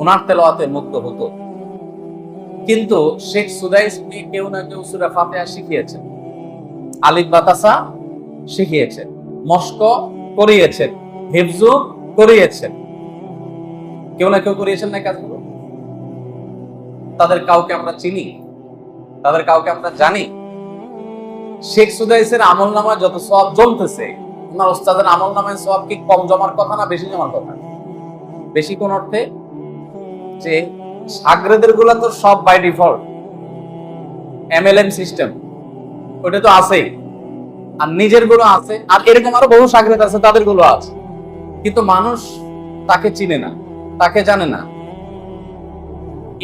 ওনার তেলাওয়াতে মুগ্ধ হতো। কিন্তু শেখ সুদাইসকে কেউ না কেউ সূরা ফাতিহা শিখিয়েছেন, আলিফ বাতাসা শিখিয়েছেন, মস্ক করিয়েছেন, হিফজু করিয়েছেন। কেউ না কেউ করিয়েছেন না কাজগুলো? তাদের কাউকে আমরা চিনি, তাদের কাউকে আমরা জানি? শেখ সুদাইসের আমলনামা যত সওয়াব জমতেছে, ওনার ওস্তাদের আমলনামায় সওয়াব কি কম জমার কথা না বেশি জমার কথা? বেশি কোন অর্থে? যে শাগরেদের গুলা তো সব বাই ডিফল্ট এমএলএম সিস্টেম, ওটা তো আছেই, আর নিজের গুলো আছে, আর এরকম আরো বহু শাগরেদ আছে তাদের গুলো আছে, কিন্তু মানুষ তাকে চিনে না, তাকে জানে না।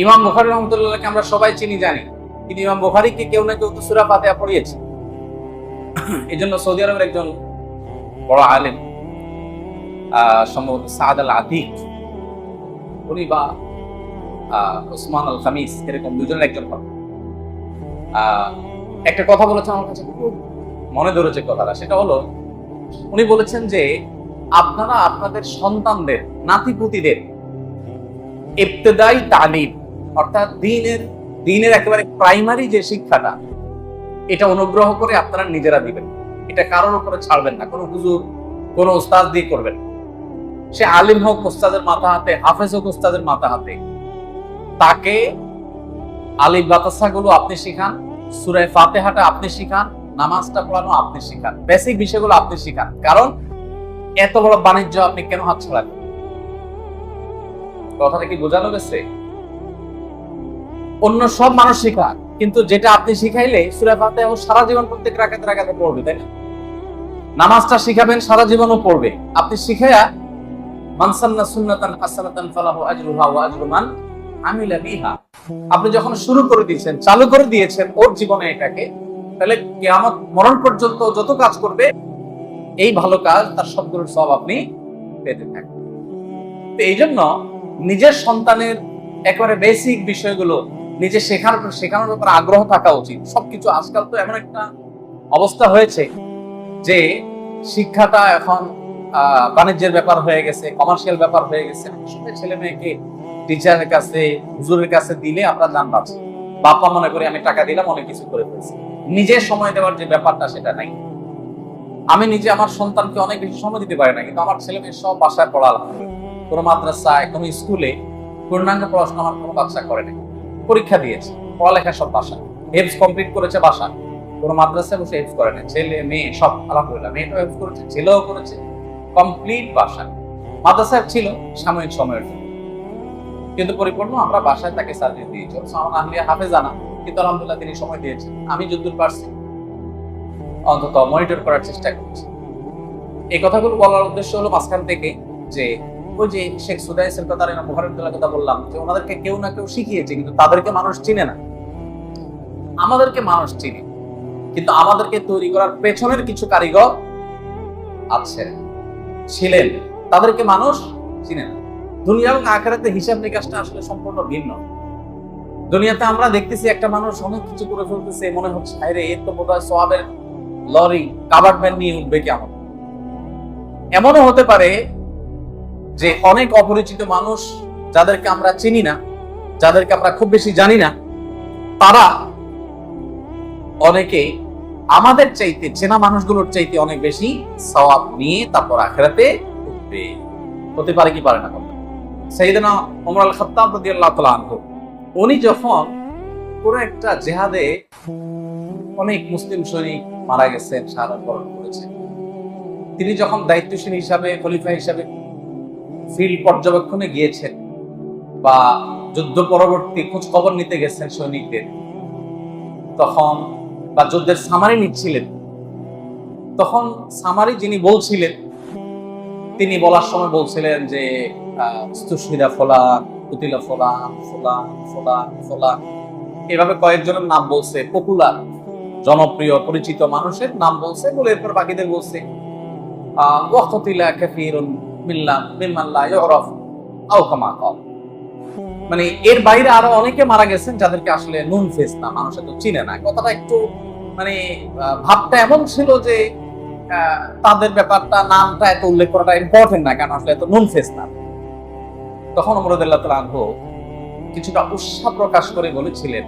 ইমাম বুখারী রহমাতুল্লাহকে আমরা সবাই চিনি জানি, কিন্তু ইমাম বুখারীকে কেউ না কেউ তো সূরা ফাতিহা পড়িয়েছে। এই জন্য সৌদি আরবের একজন বড় আলেম, সম্ভবত সাদ আল আতিক, উনি বা ওসমান আল খামিস, এরকম দুজনের একজন হবে, একটা কথা বলেছেন আমার কাছে খুব মনে ধরেছে কথাটা। সেটা হলো, উনি বলেছেন যে আপনারা আপনাদের সন্তানদের, নাতিপুতিদের ইবতেদাই তালিম, অর্থাৎ দ্বীনের একেবারে প্রাইমারি যে শিক্ষাটা, এটা অনুগ্রহ করে আপনারা নিজেরা দিবেন। এটা কারোর উপরে ছাড়বেন না, কোনো হুজুর, কোনো ওস্তাদ দিয়ে করবেন। সে আলিম হোক ওস্তাদের মাথা হাতে, হাফেজ হোক ওস্তাদের মাথা হাতে, তাকে আলিফ বাতাসা গুলো আপনি শিখান, সূরা ফাতিহাটা আপনি শিখান, নামাজটা পড়ানো আপনি শিখান, বেসিক বিষয়গুলো আপনি শিখান। কারণ এত বড় বাণিজ্য আপনি কেন হাতছাড়া করবেন? কথাটা কি বোঝানো গেছে? অন্য সব মানুষ শিখান, কিন্তু যেটা আপনি শিখাইলে সূরা ফাতিহা সারা জীবন প্রত্যেক রাকাতে রাকাতে পড়বে, তাই না? নামাজটা শিখাবেন, সারা জীবনও পড়বে। আপনি শিখায়া মান সান্না সুন্নাতান হাসানাতান ফালাহু আজরুহা ওয়া আজরু মান আমিলা বিহা, আপনি যখন শুরু করে দিয়েছেন, চালু করে দিয়েছেন ওর জীবনে এটাকে, তাহলে কিয়ামত মরণ পর্যন্ত যত কাজ করবে এই ভালো কাজ, তার সবগুলোর সওয়াব আপনি পেতে থাকবেন। তো এই জন্য নিজের সন্তানের একেবারে বেসিক বিষয়গুলো নিজে শেখানোর ব্যাপারে আগ্রহ থাকা উচিত। সবকিছু আজকাল তো এমন একটা অবস্থা হয়েছে যে শিক্ষাটা এখন বাণিজ্যের ব্যাপার হয়ে গেছে, কমার্শিয়াল ব্যাপার হয়ে গেছে। আসলে ছেলে মেয়েকে টিচারের কাছে, হুজুরের কাছে দিলে আমরা জান পাচ্ছি, বাবা মনে করি আমি টাকা দিলাম অনেক কিছু করে ফেলছি, নিজের সময় দেওয়ার যে ব্যাপারটা সেটা নাই। আমি নিজে আমার সন্তানকে অনেক বেশি সময় দিতে পারি না, কিন্তু আমার ছেলে মেয়ে সব বাসায় পড়ালাম, কোনো মাদ্রাসায়, কোনো স্কুলে পূর্ণাঙ্গ পড়াশোনা আমার কোনো বাচ্চা করে নাই। পরীক্ষা দিয়েছে, পড়ালেখা সব বাসা, হেফজ কমপ্লিট করেছে বাসা, কোনো মাদ্রাসায় বসে হেফজ করে না। ছেলে মেয়ে সব আলহামদুলিল্লাহ, মেয়েটাও হেফজ করেছে, ছেলেও করেছে, কমপ্লিট বাসা। মাদ্রাসায় ছিল সাময়িক সময়ের জন্য, কিন্তু পরিপূর্ণ আমরা বাসায় তাকে সার্ভিস দিয়েছি। আমার আহলিয়া হাফেজানা, কিন্তু আলহামদুলিল্লাহ তিনি সময় দিয়েছেন। আমি যতদূর পারছি অন্তত মনিটর করার চেষ্টা করছি। এই কথাগুলো বলার উদ্দেশ্য হলো মাঝখান থেকে যে ওই যে শেখ সুদাইসের কথা, ইমাম বুখারীর কথা বললাম, যে ওনাদেরকে কেউ না কেউ শিখিয়েছে, কিন্তু তাদেরকে মানুষ চিনে না। আমাদেরকে মানুষ চিনে, কিন্তু আমাদেরকে তৈরি করার পেছনের কিছু কারিগর আছে, ছিলেন, তাদেরকে মানুষ চিনে না। দুনিয়া এবং আখিরাতে হিসাব নিকাশটা আসলে সম্পূর্ণ ভিন্ন। দুনিয়াতে আমরা দেখতেছি একটা মানুষ অনেক কিছু করে ফেলতেছে, মনে হচ্ছে আরে এর তো বোধহয় সওয়াবের লরি কাভার্ড ভ্যান নিয়ে উঠবে কেমন। এমনও হতে পারে যে অনেক অপরিচিত মানুষ, যাদেরকে আমরা চিনি না, যাদেরকে আমরা খুব বেশি জানি না, তারা অনেকে আমাদের চাইতে, চেনা মানুষগুলোর চাইতে অনেক বেশি সওয়াব নিয়ে তারপর আখিরাতে উঠবে। হতে পারে কি পারে না? সাইয়েদনা ওমর আল খাত্তাব রাদিয়াল্লাহু তাআলা আনহু, উনি যখন পুরো একটা জিহাদে অনেক মুসলিম সৈনিক মারা গেছেন, শাহাদাত বরণ করেছেন, তিনি যখন দায়িত্বশীল হিসাবে, খলিফা হিসাবে ফিল্ড পর্যবেক্ষণে গিয়েছেন বা যুদ্ধ পরবর্তী খোঁজ খবর নিতে গেছেন সৈনিকদের, তখন বা যুদ্ধের সামারি নিচ্ছিলেন, তখন সামারি যিনি বলছিলেন, তিনি বলার সময় বলছিলেন যে ইস্তুশহিদা ফুলান, কুতিলা ফুলান, ফুলান ফুলান ফুলান, এভাবে কয়েকজনের নাম বলছে, পপুলার জনপ্রিয় পরিচিত মানুষের নাম বলছে, বলে এরপর বাকিদের বলছে ওয়াকতিলা কাসীরুন মিম্মান লা ইউরাফ আও কামা ক্বাল, মানে এর বাইরে আরো অনেকে মারা গেছেন যাদেরকে আসলে নুন ফেস না, মানুষ তো চিনে না। কথাটা একটু মানে ভাবটা এমন ছিল যে তাদের ব্যাপারটা, নামটা এত উল্লেখ করাটা ইম্পর্টেন্ট না, কারণ আসলে এত নুন ফেস না। তখন ওমর রাদিয়াল্লাহু তাআলা আনহু কিছুটা উৎসাহ প্রকাশ করে বলেছিলেন,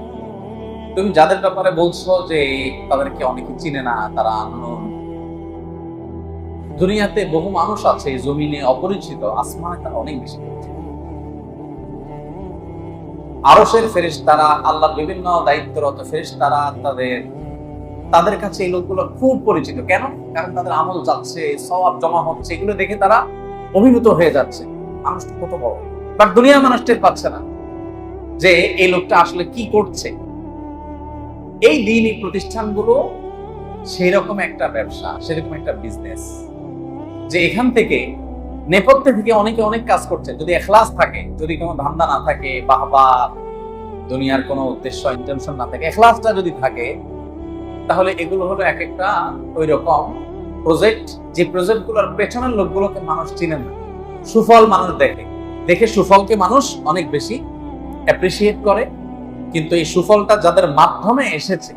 তুমি যাদের ব্যাপারে বলছো যে তাদেরকে অনেকে চিনে না, তারা আননোন, দুনিয়াতে বহু মানুষ আছে জমিনে অপরিচিত, আসমানে তারা অনেক বেশি পরিচিত। আরশের ফেরেশতারা, আল্লাহর বিভিন্ন দায়িত্বরত ফেরেশতারা তাদের কাছে এই লোকগুলো খুব পরিচিত। কেন? কারণ তাদের আমল যাচ্ছে, সওয়াব জমা হচ্ছে, এগুলো দেখে তারা অভিভূত হয়ে যাচ্ছে। মানুষটা কত বড়, বাট দুনিয়ার মানুষ টের পাচ্ছে না যে এই লোকটা আসলে কি করছে। এই দ্বীনি প্রতিষ্ঠানগুলো সেই রকম একটা ব্যবসা, সেরকম একটা বিজনেস, যে এখান থেকে নেপথ্যে থেকে অনেকে অনেক কাজ করছে। যদি ইখলাস থাকে, যদি কোনো ধান্দা না থাকে, বা দুনিয়ার কোনো উদ্দেশ্য ইন্টেনশন না থাকে, ইখলাসটা যদি থাকে, তাহলে এগুলো হলো এক একটা ওই রকম প্রজেক্ট, যে প্রজেক্টগুলোর পেছনের লোকগুলোকে মানুষ চিনে না, সুফল মানুষ দেখে সুফলকে মানুষ অনেক বেশি অ্যাপ্রিসিয়েট করে, কিন্তু এই সুফলটা যাদের মাধ্যমে এসেছে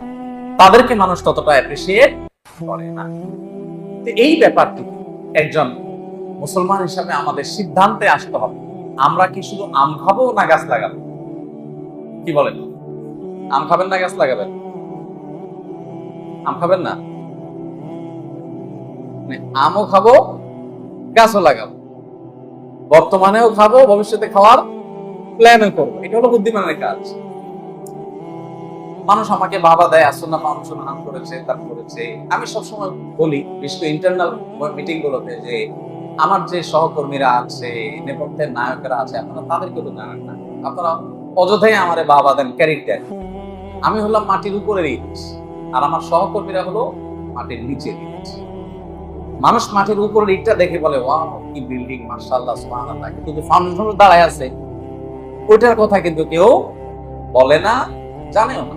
তাদেরকে মানুষ ততটা অ্যাপ্রিসিয়েট করে না। তো এই ব্যাপারটি একজন মুসলমান হিসাবে আমাদের সিদ্ধান্তে আসতে হবে, আমরা কি শুধু আম খাবো না গাছ লাগাবো? কি বলেন? আম খাবেন না গাছ লাগাবেন? আম খাবেন না, আমও খাবো গাছও লাগাবো, বর্তমানেও খাবো, ভবিষ্যতে খাওয়ার প্ল্যানও করবো। এটা হলো বুদ্ধিমানের কাজ। মানুষ আমাকে বাবা দেয়, আসুন্নাহ ফাউন্ডেশন নাম করেছে, তার করেছে। আমি সবসময় বলি, বিশেষ করে ইন্টারনাল মিটিং গুলোতে, যে আমার যে সহকর্মীরা আছে, নেপথ্যের নায়করা আছে, আপনারা তাদেরকে তো জানেন না। আপনারা অযথাই আমারে বাবা দেন, ক্যারিট দেন। আমি হলাম মাটির উপরের ইট, আর আমার সহকর্মীরা হলো মাটির নিচের ইট। মানুষ মাটির উপরের ইটটা দেখে বলে, ওয়াও কি বিল্ডিং, মাশাআল্লাহ, সুবহানাল্লাহ, কিন্তু যে ফাউন্ডেশন দাঁড়ায় আছে ওইটার কথা কিন্তু কেউ বলে না, জানেও না।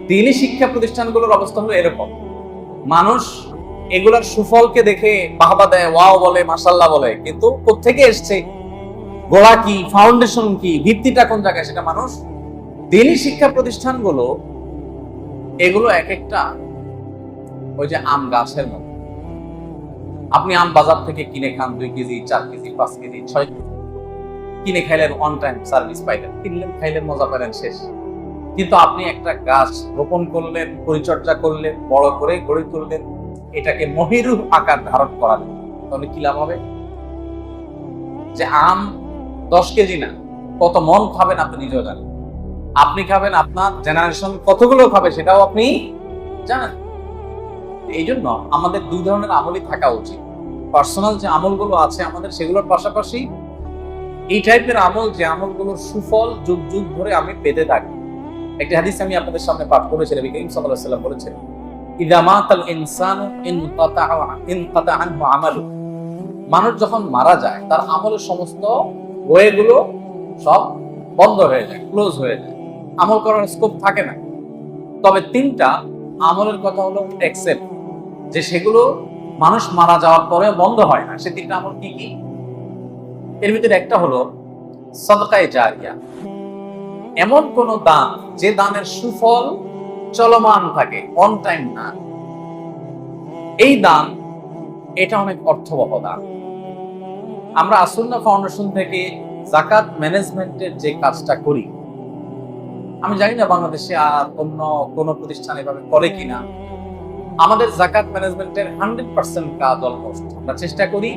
দ্বীনি শিক্ষা প্রতিষ্ঠানগুলোর অবস্থা হলো এরকম, মানুষ এগুলার সুফলকে দেখে বাহবা দেয়, ওয়াও বলে, মাশাআল্লাহ বলে, কিন্তু কোত্থেকে এসছে, গোড়া কি, ফাউন্ডেশন কি, ভিত্তিটা কোন জায়গায়, সেটা মানুষ। দ্বীনি শিক্ষা প্রতিষ্ঠানগুলো এগুলো এক একটা ওই যে আম গাছের মতো। আপনি আম বাজার থেকে কিনে খান, 2 কেজি, 4 কেজি, 5 কেজি, 6 কেজি কিনে খাইলেন, অন টাইম সার্ভিস পাইলেন, কিনলেন, খাইলেন, মজা পেলেন, শেষ। কিন্তু আপনি একটা গাছ রোপণ করলেন, পরিচর্যা করলেন, বড় করে গড়ে তুললেন, এটাকে মহিরুহ আকার ধারণ করালেন, তাহলে কি লাভ হবে? যে আম 10 কেজি না, কত মন খাবেন আপনি নিজেও জানেন। আপনি খাবেন, আপনার জেনারেশন কতগুলো খাবে সেটাও আপনি জানেন। এই জন্য আমাদের 2 ধরনের আমলই থাকা উচিত। পার্সোনাল যে আমলগুলো আছে আমাদের, সেগুলোর পাশাপাশি এই টাইপের আমল, যে আমলগুলোর সুফল যুগ যুগ ধরে আমি পেতে থাকি। একটা হাদিস আমি আপনাদের সামনে পাঠ করেছিলাম, নবী করিম সাল্লাল্লাহু আলাইহি ওয়াসাল্লাম বলেছেন, ইযা মাতাল ইনসানু ইনকাতা আনহু আমালু। মানুষ যখন মারা যায়, তার আমলের সমস্ত ওয়েগুলো সব বন্ধ হয়ে যায়, ক্লোজ হয়ে যায়, আমল করার স্কোপ থাকে না। তবে 3টা আমলের কথা হলো এক্সেপ্ট, যে সেগুলো মানুষ মারা যাওয়ার পরে বন্ধ হয় না। সে 3টা আমল কি কি? এর ভিতরে একটা হলো সাদকায়ে জারিয়া, এমন কোন দান যে দানের সুফল চলমান থাকে, অন টাইম না। এই দান, এটা অনেক অর্থবহ দান। আমরা আসুন্নাহ ফাউন্ডেশন থেকে যাকাত ম্যানেজমেন্টের যে কাজটা করি, আমি জানি না বাংলাদেশে আর অন্য কোন প্রতিষ্ঠান এভাবে করে কিনা। আমাদের যাকাত ম্যানেজমেন্টের 100% কাজ অলমোস্ট আমরা চেষ্টা করি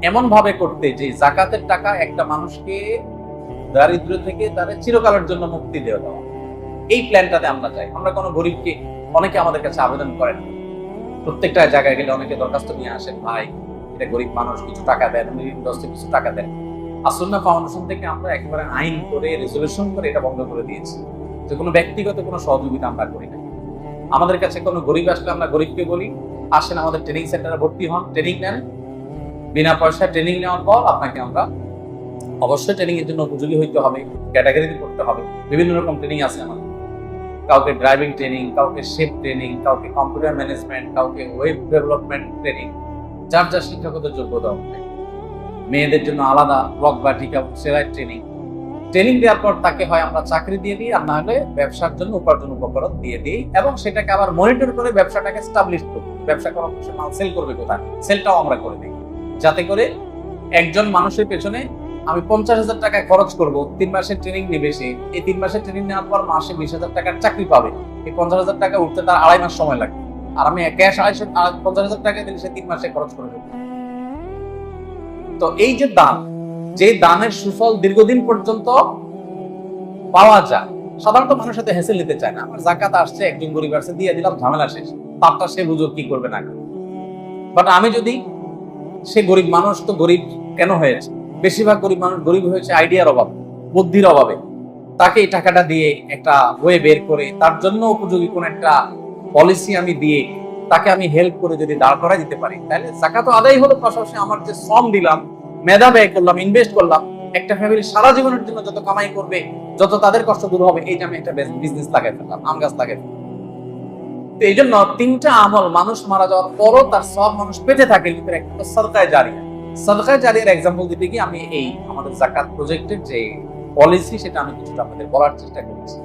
এমন ভাবে করতে, যে যাকাতের টাকা একটা মানুষকে দারিদ্র থেকে তার চিরকালের জন্য মুক্তি দেওয়া দেওয়া। এই প্ল্যানটাতে আমরা যাই। আমরা কোনো গরিবকে, অনেকে আমাদের কাছে আবেদন করেন, প্রত্যেকটা জায়গায় গেলে অনেকে দরখাস্ত নিয়ে আসেন, ভাই এটা গরিব মানুষ, কিছু টাকা দেন, কিছু টাকা দেন। আসুন্নাহ ফাউন্ডেশন থেকে আমরা একেবারে আইন করে, রেজলিউশন করে এটা বন্ধ করে দিয়েছি, যে কোনো ব্যক্তিগত কোনো সহযোগিতা আমরা করি না। আমাদের কাছে কোনো গরিব আসলে আমরা গরিবকে বলি, আসেন আমাদের ট্রেনিং সেন্টারে ভর্তি হন, ট্রেনিং নেন, বিনা পয়সায় ট্রেনিং নেওয়ার পর আপনাকে আমরা, অবশ্যই ট্রেনিং এর জন্য উপযোগী হইতে হবে, ক্যাটাগরিতে করতে হবে। বিভিন্ন রকম ট্রেনিং আছে আমাদের, কাউকে ড্রাইভিং ট্রেনিং, কাউকে শেফ ট্রেনিং, কাউকে কম্পিউটার ম্যানেজমেন্ট, কাউকে ওয়েব ডেভেলপমেন্ট ট্রেনিং, যার যার শিক্ষাগত যোগ্যতা অনুযায়ী। মেয়েদের জন্য আলাদা ব্লক বাটিকা সেলাই ট্রেনিং। ট্রেনিং দেওয়ার পর তাকে হয় আমরা চাকরি দিয়ে দিই, আর না হলে ব্যবসার জন্য উপার্জন উপকরণ দিয়ে দিই, এবং সেটাকে আবার মনিটর করে ব্যবসাটাকে স্টাবলিশ করি। ব্যবসা করার মাল সেল করবে কোথায়, সেলটাও আমরা করে দিই, যাতে করে একজন মানুষের পেছনে আমি 50,000 টাকা খরচ করব, 3 মাসের ট্রেনিং নেবে সে, এই 3 মাসের ট্রেনিং নেওয়ার পর মাসে 20,000 টাকার চাকরি পাবে, এই 50,000 টাকা উঠতে তার 2.5 মাস সময় লাগবে, আর আমি ক্যাশ 50,000 টাকা দিলে সে 3 মাসে খরচ করে দেবে। তো এই যে দান, যে দানের সুফল দীর্ঘদিন পর্যন্ত পাওয়া যায়, সাধারণত মানুষের সাথে হেসেল নিতে চায় না। আমার জাকাত আসছে, একজন গরিব আসছে, দিয়ে দিলাম, ঝামেলা শেষ, তারটা সে বুঝো কি করবে না। বাট আমি যদি, সে গরিব মানুষ তো গরিব কেন হয়েছে, বেশিরভাগ গরিব মানুষ গরিব হয়েছে আইডিয়ার অভাবে, বুদ্ধির অভাবে। তাকে এই টাকাটা দিয়ে একটা ওয়ে বের করে তার জন্য উপযোগী কোন একটা পলিসি আমি দিয়ে তাকে আমি হেল্প করে যদি দাঁড় করাই দিতে পারি, তাহলে জাকাত আদায় হলো, পাশাপাশি আমার যে শ্রম দিলাম, মেধা ব্যয় করলাম, ইনভেস্ট করলাম, একটা ফ্যামিলি সারা জীবনের জন্য যত কামাই করবে, যত তাদের কষ্ট দূর হবে, এই যে আমি একটা বিজনেস লাগাই ফেললাম, আম গাছ লাগাই ফেললাম। তো এই জন্য 3টা আমল মানুষ মারা যাওয়ার পরও তার সব মানুষ পেতে থাকে, ভিতরে একটা সাদকায়ে জারিয়া। সাদকায়ে জারিয়ার এক্সাম্পল দিতে গিয়ে আমি এই আমাদের যাকাত প্রজেক্টের যে পলিসি, সেটা আমি কিছুটা আপনাদের বলার চেষ্টা করেছি।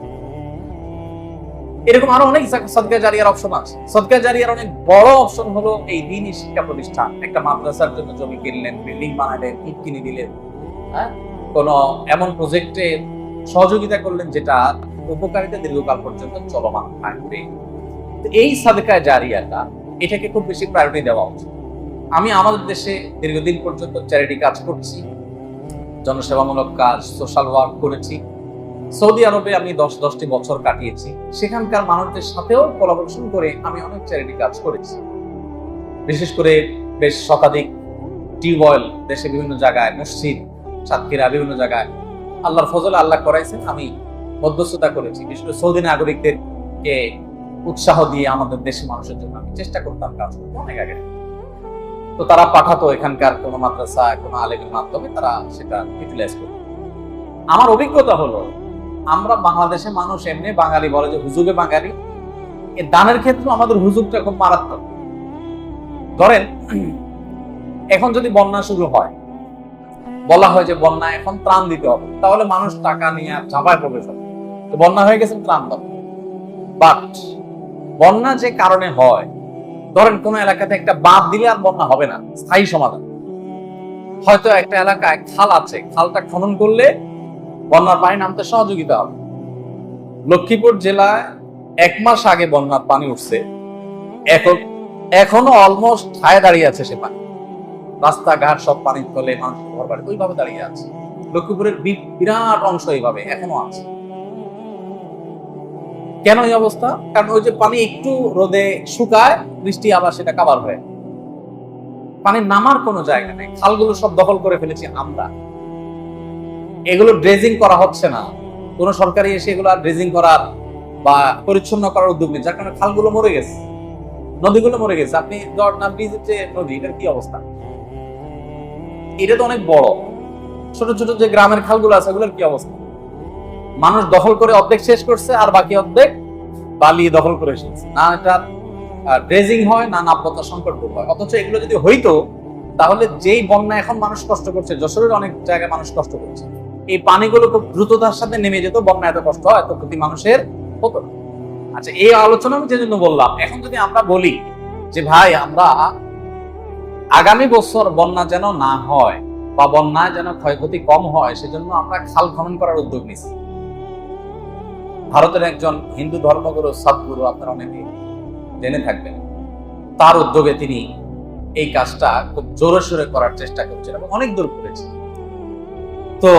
এরকম আরো অনেক সাদকায়ে জারিয়ার অপশন আছে। সাদকায়ে জারিয়ার অনেক বড় অপশন হলো এই দ্বীনি শিক্ষা প্রতিষ্ঠান, একটা মাদ্রাসার জন্য জমি কিনলেন, বিল্ডিং বানালেন, ইট কিনে দিলেন, হ্যাঁ, কোন এমন প্রজেক্টে সহযোগিতা করলেন যেটা উপকারিতা দীর্ঘকাল পর্যন্ত চলমান থাকবে। এই সাদকায়ে জারিয়াটা, এটাকে খুব বেশি প্রায়োরিটি দেওয়া উচিত। আমি আমাদের দেশে দীর্ঘদিন পর্যন্ত চ্যারিটি কাজ করছি, জনসেবামূলক কাজ, সোশ্যাল ওয়ার্ক করেছি। সৌদি আরবে আমি 10টি বছর কাটিয়েছি, সেখানকার মানুষদের সাথেও কোলাবোরেশন করে আমি অনেক চ্যারিটি কাজ করেছি। বিশেষ করে বেশ শতাধিক টিউবওয়েল দেশে বিভিন্ন জায়গায়, মসজিদ, সাতক্ষীরা, বিভিন্ন জায়গায় আল্লাহর ফজলে আল্লাহ করাইছেন, আমি মধ্যস্থতা করেছি। বিশেষ করে সৌদি নাগরিকদেরকে উৎসাহ দিয়ে আমাদের দেশের মানুষের জন্য আমি চেষ্টা করতাম কাজ করতে অনেক আগে। তো তারা পাঠাতো এখানকার কোনো মাদ্রাসা, কোনো আলেমের মাধ্যমে তারা সেটা ইউটিলাইজ করত। আমার অভিজ্ঞতা হলো, আমরা বাংলাদেশের মানুষ এমনি বাঙালি বলে যে হুজুগে বাঙালি, এই দানের ক্ষেত্রে আমাদের হুজুগটা খুব মারাত্মক। ধরেন এখন যদি বন্যা শুরু হয়, বলা হয় যে বন্যা এখন ত্রাণ দিতে হবে, তাহলে মানুষ টাকা নিয়ে ঝাঁপায় পড়বে সব, বন্যা হয়ে গেছে ত্রাণ দাও। বাট বন্যা যে কারণে হয়, ধরেন কোন এলাকাতে একটা বাঁধ দিলে আর বন্যা হবে না, স্থায়ী সমাধান। হয়তো একটা এলাকায় খাল আছে, খালটা খনন করলে বন্যার পানি নামতে সহযোগিতা হবে। লক্ষ্মীপুর জেলায় 1 মাস আগে বন্যার পানি উঠছে, এখনো অলমোস্ট ঠায় দাঁড়িয়ে আছে সে পানি, রাস্তাঘাট সব পানির তলে, মানুষ ঘর বাড়ি ওইভাবে দাঁড়িয়ে আছে। লক্ষ্মীপুরের বিরাট অংশ এইভাবে এখনো আছে। কেন এই অবস্থা? কারণ ওই যে পানি একটু রোদে শুকায়, বৃষ্টি আবার সেটা কাভার হয়, পানি নামার কোনো জায়গা নেই। খালগুলো সব দখল করে ফেলেছি আমরা, এগুলো ড্রেজিং করা হচ্ছে না, কোন সরকারি এসে এগুলো ড্রেজিং করার বা পরিচ্ছন্ন করার উদ্যোগ নেই, যার কারণে খালগুলো মরে গেছে, নদীগুলো মরে গেছে। আপনি ব্রিজের যে নদী, এটার কি অবস্থা? এটা তো অনেক বড়। ছোট ছোট যে গ্রামের খালগুলো আছে, ওগুলোর কি অবস্থা? মানুষ দখল করে অর্ধেক শেষ করছে, আর বাকি অর্ধেক বালি দখল করে এসেছে। না এটা ড্রেজিং হয়, না নাব্যতা সংকট দূর হয়। অথচ এগুলো যদি হইতো, তাহলে যেই বন্যা এখন মানুষ কষ্ট করছে, যশোরের অনেক জায়গায় মানুষ কষ্ট করছে, এই পানিগুলো খুব দ্রুততার সাথে নেমে যেত, বন্যা এত কষ্ট হয় এত প্রতি মানুষের হতো না। আচ্ছা, এই আলোচনা আমি যে জন্য বললাম, এখন যদি আমরা বলি যে ভাই আমরা আগামী বছর বন্যা যেন না হয় বা বন্যায় যেন ক্ষয়ক্ষতি কম হয়, সেজন্য আমরা খাল খনন করার উদ্যোগ নিচ্ছি। ভারতের একজন হিন্দু ধর্মগুরু সদ্গুরু, আপনারা অনেকে জেনে থাকবেন, তার উদ্যোগে তিনি এই কাজটা খুব জোরে সোরে করার চেষ্টা করছেন এবং অনেক দূর করেছে। তো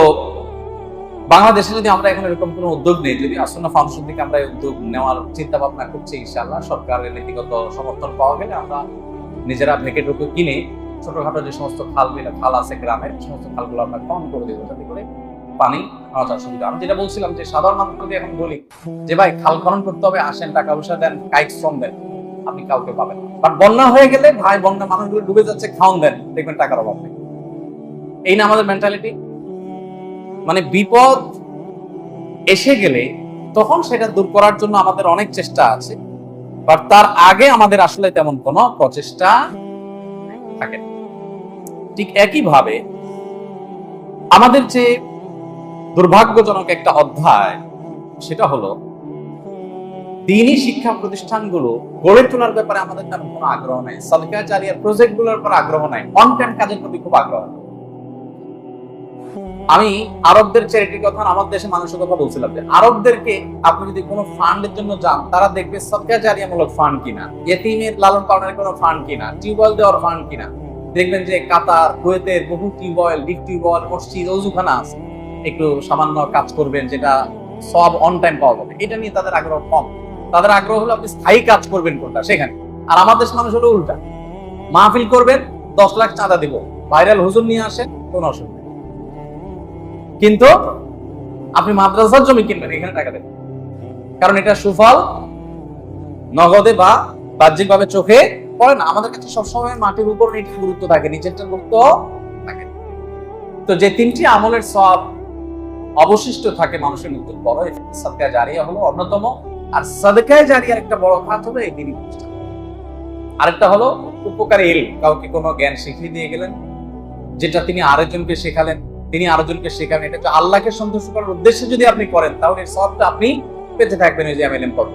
বাংলাদেশে যদি আমরা এখন এরকম কোনো উদ্যোগ নেই, যদি আসন্ন ফাউন্ডেশন থেকে আমরা এই উদ্যোগ নেওয়ার চিন্তা ভাবনা করছি, ইনশাআল্লাহ সরকারের নীতিগত সমর্থন পাওয়া গেলে আমরা নিজেরা ভেকে ঢুকে কিনে ছোটখাটো যে সমস্ত খাল আছে গ্রামের, সমস্ত খালগুলো আমরা খনন করে দেবো, যাতে করে পানি নেওয়ার সুবিধা। আমি যেটা বলছিলাম যে সাধারণ মানুষ যদি এখন বলি যে ভাই খাল খনন করতে হবে, আসেন টাকা পয়সা দেন, কায়িক শ্রম দেন, আপনি কাউকে পাবেন না। বাট বন্যা হয়ে গেলে ভাই বন্যা মানুষগুলো ডুবে যাচ্ছে, খাওয়ান দেন, দেখবেন টাকার অভাব নেই। এই না আমাদের মেন্টালিটি? মানে বিপদ এসে গেলে তখন সেটা দূর করার জন্য আমাদের অনেক চেষ্টা আছে, বাট তার আগে আমাদের আসলে তেমন কোনো প্রচেষ্টা থাকে না। ঠিক একই ভাবে আমাদের যে দুর্ভাগ্যজনক একটা অধ্যায়, সেটা হলো দ্বীনি শিক্ষা প্রতিষ্ঠানগুলো গড়ে তোলার ব্যাপারে আমাদের তেমন কোনো আগ্রহ নাই, সাদকায়ে জারিয়ার প্রজেক্ট গুলোর উপর আগ্রহ নাই, কন্টেন্ট কাজের প্রতি খুব আগ্রহ। আমি আরবদের চ্যারিটির কথা, আমাদের দেশে মানুষের কথা বলছিলাম, যে আরবদেরকে আপনি যদি কোনো ফান্ডের জন্য যান, তারা দেখবে সদকা জারিয়ামূলক ফান্ড কিনা, ইয়েতিমের লালন পালনের কোনো ফান্ড কিনা, টিউবওয়েল দেওয়ার ফান্ড কিনা। দেখবেন যে কাতার, কুয়েতের বহু টিউবওয়েল, ডিপ টিউবওয়েল, মসজিদ, ওযুখানা আছে, একটু সামান্য কাজ করবেন যেটা সব অন টাইম পাওয়া যাবে, এটা নিয়ে তাদের আগ্রহ কম। তাদের আগ্রহ হলো আপনি স্থায়ী কাজ করবেন কোনটা সেখানে। আর আমাদের দেশ মানুষ হলো উল্টা, মাহফিল করবেন, 10 লাখ চাঁদা দিব, ভাইরাল হুজুর নিয়ে আসেন, কোনো অসুবিধা। কিন্তু আপনি মাদ্রাসার জমি কিনবেন, এখানে টাকা দেবেন, কারণ এটা সুফল নগদে বা বাহ্যিকভাবে চোখে পড়ে না। আমাদের কাছে সবসময় মাটির উপর নিচের গুরুত্ব থাকে, নিচেরটার গুরুত্ব থাকে। তো যে 3টি আমলের সব অবশিষ্ট থাকে মানুষের মৃত্যুর পর, সাদকা জারিয়া হলো অন্যতম। আর সাদকায়ে জারিয়ার একটা বড় খাত হলো এই দিনই প্রতিষ্ঠা। আরেকটা হলো উপকারী ইলম, কাউকে কোনো জ্ঞান শিখিয়ে দিয়ে গেলেন, যেটা তিনি আরেকজনকে শেখালেন, তিনি আরেকজনকে শেখাবেন। এটা আল্লাহকে সন্তুষ্ট করার উদ্দেশ্যে যদি আপনি করেন, তাহলে এর সবটা আপনি পেতে থাকবেন ওই যে এমএলএম পদ।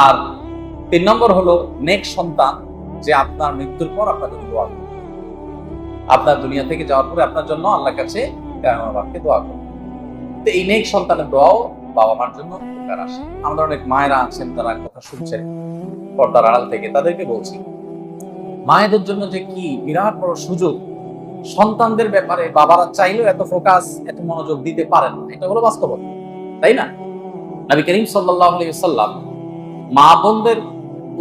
আর 3 নম্বর হলো নেক সন্তান, যে আপনার মৃত্যুর পর আপনার জন্য দোয়া করবে, আপনার দুনিয়া থেকে যাওয়ার পরে আপনার জন্য আল্লাহর কাছে কায়মাবাকে দোয়া করবে। তো এই নেক সন্তানের দোয়াও বাবা মার জন্য উপকার আসে। আমাদের অনেক মায়েরা আছেন, তারা কথা শুনছেন পর্দার আড়াল থেকে, তাদেরকে বলছি, মায়েদের জন্য যে কি বিরাট বড় সুযোগ। সন্তানদের ব্যাপারে বাবারা চাইলেও এত ফোকাস, এত মনোযোগ দিতে পারেন না, এটা হলো বাস্তবতা, তাই না? নবী করিম সাল্লাল্লাহু আলাইহি ওয়াসাল্লাম মা বোনদের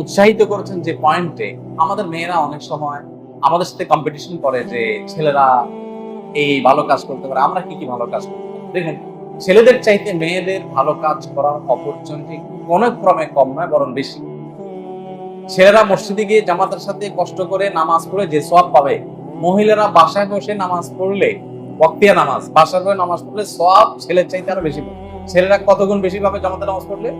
উৎসাহিত করেছেন যে পয়েন্টে, আমাদের মেয়েরা অনেক সময় আমাদের সাথে কম্পিটিশন করে যে ছেলেরা এই ভালো কাজ করতে পারে, আমরা কি কি ভালো কাজ করতে পারি। দেখুন, ছেলেদের চাইতে মেয়েদের ভালো কাজ করার অপরচুনিটি কোনো ক্রমে কম নয়, বরং বেশি। ছেলেরা মসজিদে গিয়ে জামাতের সাথে কষ্ট করে নামাজ পড়ে যে সওয়াব পাবে, মহিলারা বাসায় বসে নামাজ পড়লে, ওয়াক্তিয়া নামাজ বাসায় বসে নামাজ পড়লে সওয়াব ছেলের চাইতে আরো বেশি পাবে। ছেলেরা কত গুণ বেশি পাবে জামাতে নামাজ পড়লে?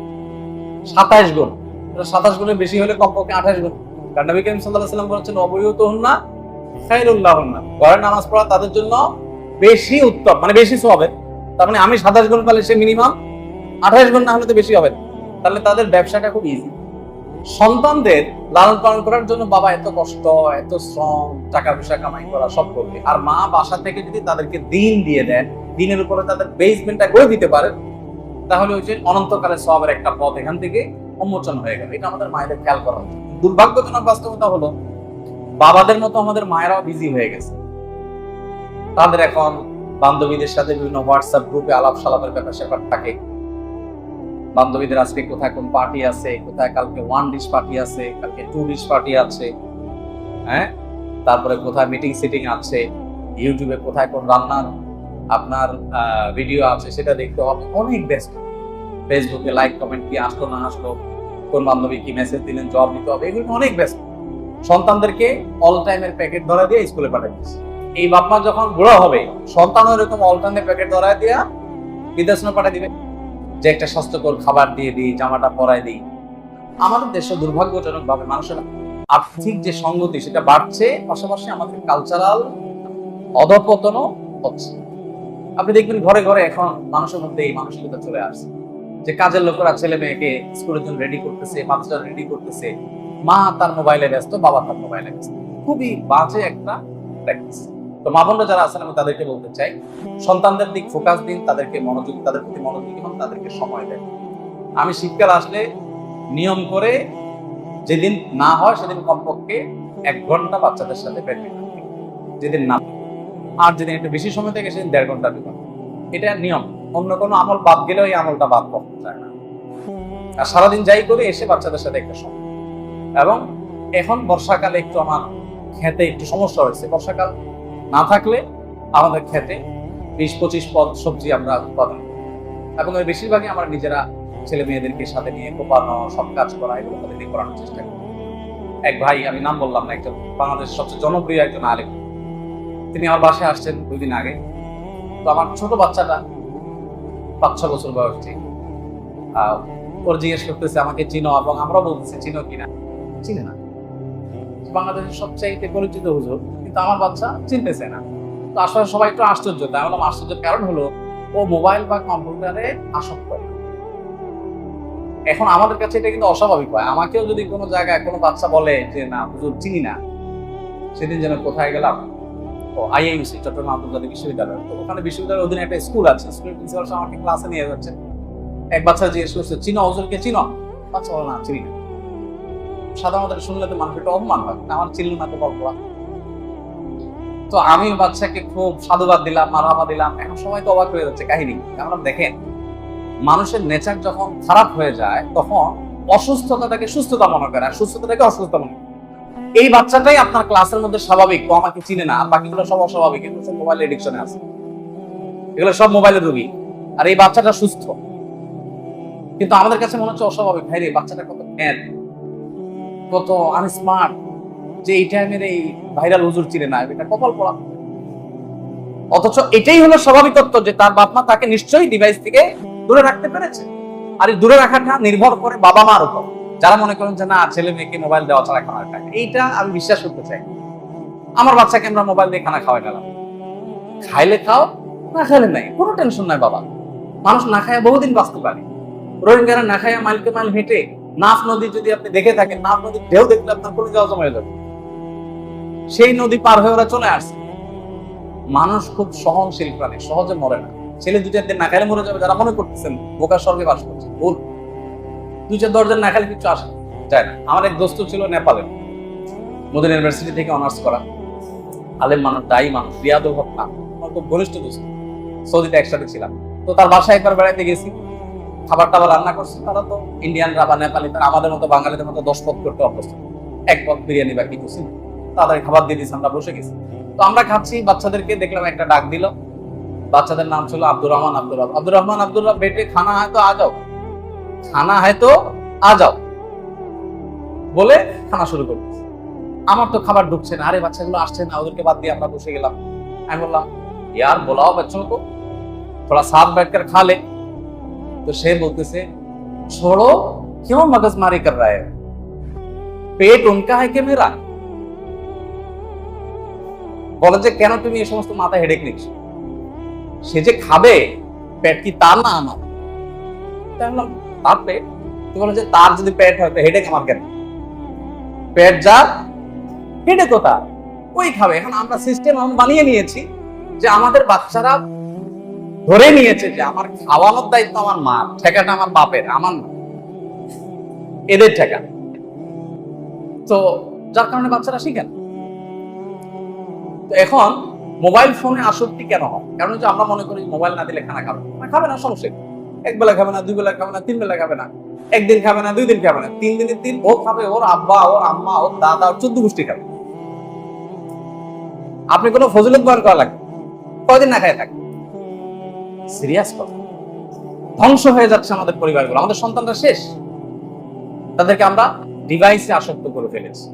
27 গুণ। 27 গুণের বেশি হলে কমপক্ষে 28 গুণ। কারণ নবী করিম সাল্লাল্লাহু আলাইহি ওয়াসাল্লাম বলেছেন, অবুয়ুতুহুন্না খায়রুল লাহুন্না, ঘরে নামাজ পড়া তাদের জন্য বেশি উত্তম, মানে বেশি সওয়াবের। তার মানে আমি 27 গুণ পালে সে মিনিমাম 28 গুণ না হলে তো বেশি হবে। তাহলে তাদের ব্যবসাটা খুব ইজি। সন্তানদের লালন পালন করার জন্য বাবা এত কষ্ট, এত শ্রম, টাকা পয়সা কামাই করা সব করবে, আর মা বাসা থেকে যদি তাদেরকে দিন দিয়ে দেন, দিনের উপরে তাদের বেসমেন্টটা গড়ে দিতে পারেন, তাহলে ওই যে অনন্তকালের সওয়াবের একটা পথ এখান থেকে উন্মোচন হয়ে গেল। এটা আমাদের মায়েদের খেয়াল করা উচিত। দুর্ভাগ্যজনক বাস্তবতা হলো, বাবাদের মতো আমাদের মায়েরাও বিজি হয়ে গেছে। তাদের এখন বান্ধবীদের সাথে বিভিন্ন হোয়াটসঅ্যাপ গ্রুপে আলাপ সালাপের ব্যাপার থাকে। বান্ধবীদের আজকে কোথায় কোন পার্টি আছে, কোথায় কালকে 1 ডিশ পার্টি আছে, কালকে 2 ডিশ পার্টি আছে, হ্যাঁ, তারপরে কোথায় মিটিং সিটিং আছে, ইউটিউবে কোথায় কোন রান্নার আপনার ভিডিও আছে সেটা দেখতে হবে, অনেক ব্যস্ত। ফেসবুকে লাইক কমেন্ট কি আসলো না আসলো, কোন বান্ধবী কি মেসেজ দিলেন জবাব দিতে হবে, এগুলো অনেক ব্যস্ত। সন্তানদেরকে অল টাইমের প্যাকেট ধরা দিয়ে স্কুলে পাঠিয়ে দিচ্ছে। এই বাপ মা যখন বুড়ো হবে, সন্তানও এরকম অল টাইমের প্যাকেট ধরা দিয়ে বিদেশে পাঠিয়ে দিবে, যে একটা স্বাস্থ্যকর খাবার দিয়ে দিই, জামাটা পরাই দিই। আমাদের দেশে দুর্ভাগ্যজনক ভাবে মানুষের আর্থিক যে সংগতি সেটা বাড়ছে, পাশাপাশি আমাদের কালচারাল অধপতনও হচ্ছে। আপনি দেখবেন ঘরে ঘরে এখন মানুষের মধ্যে এই মানসিকতা চলে আসছে, যে কাজের লোকেরা ছেলে মেয়েকে স্কুলের জন্য রেডি করতেছে, মাদ্রাসা রেডি করতেছে, মা তার মোবাইলে ব্যস্ত, বাবা তার মোবাইলে ব্যস্ত। খুবই বাজে একটা প্র্যাকটিস। তো মা বোনরা যারা আছেন, আমি তাদেরকে বলতে চাই, সন্তানদের দিক ফোকাস দিন, তাদেরকে মনোযোগী, তাদের প্রতি মনোযোগী হন, তাদেরকে সময় দেন। আমি শীতকাল আসলে নিয়ম করে, যেদিন না হয় সেদিন কমপক্ষে 1 ঘন্টা বাচ্চাদের সাথে ব্যাডমিন্টন খেলি, যেদিন না, আর যেদিন একটু বেশি সময় থাকে সেদিন 1.5 ঘন্টা 2 ঘন্টা। এটা নিয়ম। অন্য কোনো আমল বাদ গেলেও এই আমলটা বাদ করতে চায় না। আর সারাদিন যাই করে এসে বাচ্চাদের সাথে একটা সময়। এবং এখন বর্ষাকালে একটু আমার খেতে একটু সমস্যা হয়েছে। বর্ষাকাল না থাকলে আমাদের খেতে 20-25 পদ সবজি আমরা উৎপাদন করি, এবং এর বেশিরভাগই আমরা নিজেরা ছেলে মেয়েদেরকে সাথে নিয়ে কোপানো, সব কাজ করা, এগুলো তাদেরকে করানোর চেষ্টা করি। এক ভাই, আমি নাম বললাম না, একজন বাংলাদেশের সবচেয়ে জনপ্রিয় একজন আলেম, তিনি আমার বাসায় আসছেন 2 দিন আগে। তো আমার ছোট বাচ্চাটা 5-6 বছর বয়সী, ওর জিজ্ঞেস করতেছে আমাকে চিনো, এবং আমরা বলতেছি চিনো কিনা, চিনে না। বাংলাদেশের সবচাইতে পরিচিত হুজুর, কিন্তু আমার বাচ্চা চিনতেছে না। তো আসলে সবাই একটু আশ্চর্য। তাই বললাম আশ্চর্যের কারণ হলো ও মোবাইল বা কম্পিউটারে আসক্ত। এখন আমাদের কাছে এটা কিন্তু অস্বাভাবিক হয়। আমাকেও যদি কোনো জায়গায় কোনো বাচ্চা বলে যে না হুজুর চিনি না, সেদিন যেন কোথায় গেলাম আইআইইউসি, চট্টগ্রাম আন্তর্জাতিক বিশ্ববিদ্যালয়। তো ওখানে বিশ্ববিদ্যালয়ের অধীনে একটা স্কুল আছে, স্কুলের প্রিন্সিপাল আমাকে ক্লাসে নিয়ে যাচ্ছে। এক বাচ্চা জিজ্ঞেস করছে, চিনো হুজুরকে চিনো? বাচ্চা বলে, না চিনি না। সাধারণত শুনলে তো মানুষ একটু অপমান হয়, আমার চিনল না তো বলবো। তো আমি বাচ্চাকে খুব সাধুবাদ দিলাম, মারহাবা দিলাম। এখন সবাই তো অবাক হয়ে যাচ্ছে কাহিনী। আমরা দেখেন, মানুষের নেচার যখন খারাপ হয়ে যায় তখন অসুস্থতাটাকে সুস্থতা মনে করে, আর সুস্থতাটাকে অসুস্থতা মনে করে। এই বাচ্চাটাই আপনার ক্লাসের মধ্যে স্বাভাবিক, ও আমাকে চিনে না, আর বাকিগুলো সব অস্বাভাবিক, এগুলো সব মোবাইল এডিকশনে আছে, এগুলো সব মোবাইলের রোগী। আর এই বাচ্চাটা সুস্থ, কিন্তু আমাদের কাছে মনে হচ্ছে অস্বাভাবিক। ভাই রে, বাচ্চাটা কত জ্ঞান, কত আনস্মার্ট, যে এই টাইমের এই ভাইরাল হুজুর চিনে না, এটা কপাল পড়া। অথচ এটাই হলো স্বাভাবিকত্ব যে তার বাপ মা তাকে নিশ্চয়ই ডিভাইস থেকে দূরে রাখতে পেরেছে। আর এই দূরে রাখাটা নির্ভর করে বাবা মার উপর, যারা মনে করেন যে না, ছেলে মেয়েকে মোবাইল দেওয়া ছাড়া খানা খায়। এইটা আমি বিশ্বাস করতে চাই। আমার বাচ্চাকে আমরা মোবাইল দিয়ে খানা খাওয়াই গেলাম, খাইলে খাও, না খাইলে নাই, কোনো টেনশন নাই বাবা। মানুষ না খায় বহুদিন বাঁচতে পারে। রোহিঙ্গারা না খায় মাইলকে মাইল হেঁটে নাফ নদী যদি আপনি দেখে থাকেন, নাফ নদীর ঢেউ দেখলে আপনার কোনো যাওয়া জমা যাবে, সেই নদী পার হয়ে ওরা চলে আসছে। মানুষ খুব সহনশীল প্রাণী, সহজে মরে না। ছেলে 2-4 দিন না খাইলে মরে যাবে, যারা মনে করতেছেন বোকার স্বর্গে বাস করছে, ভুল। 2-4 দিন না খাইলে কিছু আসে যায় না। আমার এক দোস্ত ছিল নেপালে, মদিনা ইউনিভার্সিটি থেকে অনার্স করা, আলেম মানুষ, দায়ী মানুষ, রিয়াদুল হক নাম, আমার খুব ঘনিষ্ঠ দোস্ত। সৌদিতে একসাথে ছিলাম। তো তার বাসায় একবার বেড়াইতে গেছি, খাবার টাবার রান্না করছে। তারা তো ইন্ডিয়ানরা বা নেপালি, তারা আমাদের মতো বাঙালিদের মতো 10 পদ করতে অভ্যস্ত। 1 পদ বিরিয়ানি বা কি কিছু, তাদের খাবার দিয়ে দিয়েছে, আমরা বসে গেছি। তো আমরা খাচ্ছি, বাচ্চাদেরকে দেখলাম একটা ডাক দিল। বাচ্চাদের নাম ছিল আব্দুর রহমান, আব্দুর রহমান, আব্দুল্লাহ, বেটে খানা হয় তো আ যাও, খানা হয় তো আ যাও বলে খানা শুরু করতেছে। আমার তো খাবার ঢুকছে না, আরে বাচ্চাগুলো আসছে না, ওদেরকে বাদ দিয়ে আমরা বসে গেলাম। আমি বললাম, ইয়ার बोलाओ बच्चों को थोड़ा साथ बैठकर खा ले। तो সে বলতেছে, छोड़ो क्यों मगजमारी कर रहा है, पेट उनका है कि मेरा। বলে যে কেন তুমি এই সমস্ত মাথা হেডেক নিচ্ছ, সে যে খাবে, পেট কি তার না আমার? তার পেট। তুমি বলো যে তার যদি পেট হয় তো হেডেক আমার কেন? পেট যার, হেডেক তো তার, ওই খাবে। এখন আমরা সিস্টেম বানিয়ে নিয়েছি যে আমাদের বাচ্চারা ধরে নিয়েছে যে আমার খাওয়ানোর দায়িত্ব আমার মা, ঠেকাটা আমার বাপের, আমার না, এদের ঠেকা। তো যার কারণে বাচ্চারা শিখে না। তো এখন মোবাইল ফোনে আসক্তি কেন হয়? কারণ যে আমরা মনে করি মোবাইল না দিলে খানা খাবে না, খাবে না, সমস্যা। 1 বেলা খাবে না, 2 বেলা খাবে না, 3 বেলা খাবে না, 1 দিন খাবে না, 2 দিন খাবে না, 3 দিনের 3 ও খাবে, ওর আব্বা, ওর আম্মা, ওর দাদা, ওর 14 গোষ্ঠী খাবে। আপনি কোনো ফজিলত বয়ান করা লাগবে, কয়দিন না খায় থাকে। সিরিয়াস কথা, ধ্বংস হয়ে যাচ্ছে আমাদের পরিবারগুলো, আমাদের সন্তানরা শেষ। তাদেরকে আমরা ডিভাইসে আসক্ত করে ফেলেছি।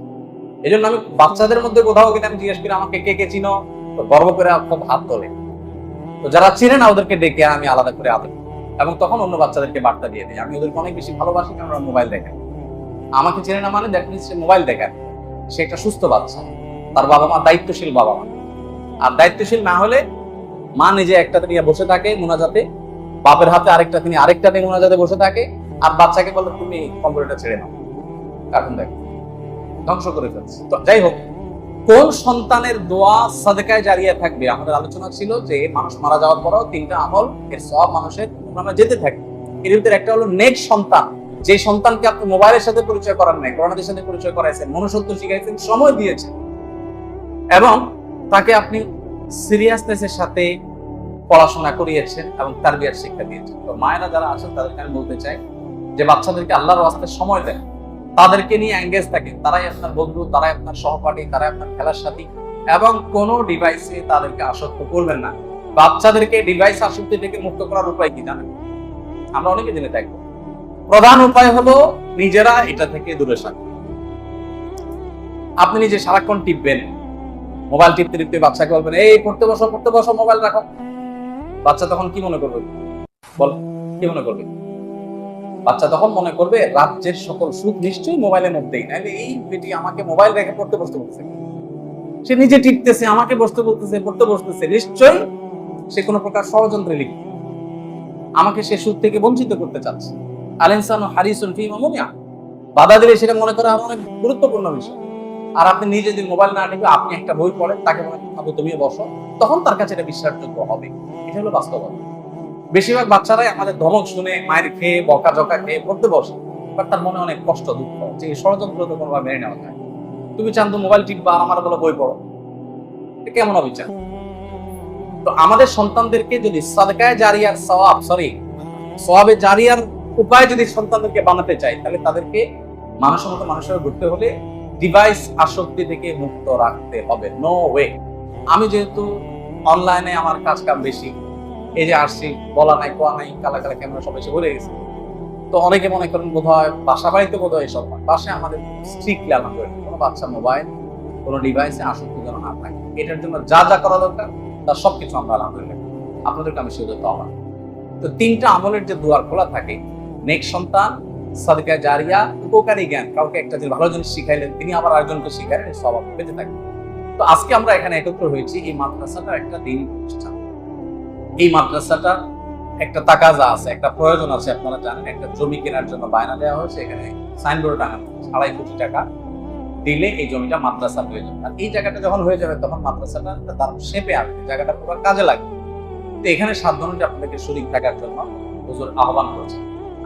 এই জন্য আমি বাচ্চাদের মধ্যে কোথাও গেলে আমি জিজ্ঞেস করি, আমাকে কে কে চিনো, তো গর্ব করে খুব হাত তোলে। তো যারা চিনে না ওদেরকে ডেকে আমি আলাদা করে আদর, এবং তখন অন্য বাচ্চাদেরকে বার্তা দিয়ে দিই, আমি ওদেরকে অনেক বেশি ভালোবাসি, কারণ ওরা মোবাইল দেখেন। আমাকে চিনে না মানে দেখেন সে মোবাইল দেখেন, সে একটা সুস্থ বাচ্চা, তার বাবা মা দায়িত্বশীল বাবা মা। আর দায়িত্বশীল না হলে মা নিজে একটাতে নিয়ে বসে থাকে মোনাজাতে, বাপের হাতে আরেকটা, তিনি আরেকটাতে মোনাজাতে বসে থাকে, আর বাচ্চাকে বলে তুমি কম্পিউটারটা ছেড়ে নাও, কার্টুন দেখো, ধ্বংস করে ফেলছে। তো যাই হোক, কোন সন্তানের দোয়া সাদকায় জারিয়া থাকবে? আমাদের আলোচনা ছিল যে মানুষ মারা যাওয়ার পরও 3টা আমল এর সব মানুষের নামে যেতে থাকে। এর ভিতরে একটা হলো নেক সন্তান, যে সন্তানকে আপনি মোবাইলের সাথে পরিচয় করার নাই, করোনাদের সাথে পরিচয় করাইছেন, মনুষ্যত্ব শিখাইছেন, সময় দিয়েছেন, এবং তাকে আপনি সিরিয়াসনেসের সাথে পড়াশোনা করিয়েছেন এবং তারবিয়াত শিক্ষা দিয়েছেন। তো মায়েরা যারা আছেন তাদেরকে আমি বলতে চাই যে বাচ্চাদেরকে আল্লাহর রাস্তায় সময় দেন, তাদেরকে নিয়ে এঙ্গেজ থাকেন, তারাই আপনার বন্ধু, তারাই আপনার সহপাঠী, তারাই আপনার খেলার সাথী, এবং কোনো ডিভাইসে তাদেরকে আসক্ত করবেন না। বাচ্চাদেরকে ডিভাইস আসক্তি থেকে মুক্ত করার উপায় কি জানেন? আমরা অনেকে জেনে থাকবো। প্রধান উপায় হলো নিজেরা এটা থেকে দূরে থাকা। আপনি নিজে সারাক্ষণ টিপবেন, মোবাইল টিপতে টিপতে বাচ্চাকে বলবেন এই পড়তে বসো, মোবাইল রাখো। বাচ্চা তখন কি মনে করবে? বল, কি মনে করবে? বাচ্চা তখন মনে করবে রাজ্যের সকল সুখ নিশ্চয়ই মোবাইলের মধ্যেই, নাইলে এই বেটি আমাকে মোবাইল রেখে পড়তে বসতেছে, সে নিজে টিপতেছে, আমাকে পড়তে বসতেছে, নিশ্চয়ই সে কোনো প্রকার ষড়যন্ত্রে লিপ্ত, আমাকে সে সুখ থেকে বঞ্চিত করতে চাচ্ছে। আল ইনসানু হারিসুন ফি মামুনিয়া, বাধা দিলে সেটা মনে করা অনেক গুরুত্বপূর্ণ বিষয়। আর আপনি নিজে যদি মোবাইল না টিপে আপনি একটা বই পড়েন, তাকে বলেন আবু তুমিও বসো, তখন তার কাছে এটা বিশ্বাসযোগ্য হবে। এটা হলো বাস্তবতা। বেশিরভাগ বাচ্চারাই আমাদের ধমক শুনে মায়ের খেয়ে বকাঝকা খেয়ে পড়তে বসে, বাট তার মনে অনেক কষ্ট দুঃখ যে এই ষড়যন্ত্র তো কোনোভাবে মেনে নেওয়া যায়। তুমি চান তো মোবাইল টিপবা আর আমার বলো বই পড়ো, এটা কেমন অবিচার? তো আমাদের সন্তানদেরকে যদি সাদকায়ে জারিয়ার সওয়াবে জারিয়ার উপায় যদি সন্তানদেরকে বানাতে চাই, তাহলে তাদেরকে মানুষের মতো মানুষের ঘুরতে হলে ডিভাইস আসক্তি থেকে মুক্ত রাখতে হবে। No way. আমি যেহেতু অনলাইনে আমার কাজ কাম বেশি, এই যে আসছি, বলা নাই কোয়া নাই, কালা কালা ক্যামেরা সব এসে ভরে গেছে। তো অনেকে মনে করেন বোধ হয় বাসা বাড়িতে বোধ হয় এসব হয়। বাসায় আমাদের স্ট্রিক্টলি আলহামদুলিল্লাহ কোনো বাচ্চা মোবাইল কোনো ডিভাইসে আসক্তি যেন না থাকে। এটার জন্য যা যা করা দরকার তার সবকিছু আমরা আলহামদুলিল্লাহ আপনাদেরকে আমি সুযোগ পাওয়া। তো তিনটা আমলের যে দুয়ার খোলা থাকে, নেক সন্তান, সাদকা জারিয়া, উপকারী জ্ঞান, কাউকে একটা যে ভালো জিনিস শিখাইলেন তিনি আবার আরেকজনকে শিখাইলেন, স্বভাব পেতে থাকে। তো আজকে আমরা এখানে একত্র হয়েছি এই মাদ্রাসাটার একটা দিন প্রতিষ্ঠান। এই মাদ্রাসাটার একটা তাকাজা আছে, একটা প্রয়োজন আছে। আপনারা জানেন একটা জমি কেনার জন্য বায়না দেওয়া হয়েছে, এখানে সাইনবোর্ড টাঙানো 2.5 কোটি টাকা দিলে এই জমিটা মাদ্রাসা হয়ে যাবে। আর এই জায়গাটা যখন হয়ে যাবে তখন মাদ্রাসাটা তার শেপে আসবে, জায়গাটা পুরো কাজে লাগবে। তো এখানে সাধারণত আপনাদেরকে শরীক থাকার জন্য হুজুর আহ্বান করছে।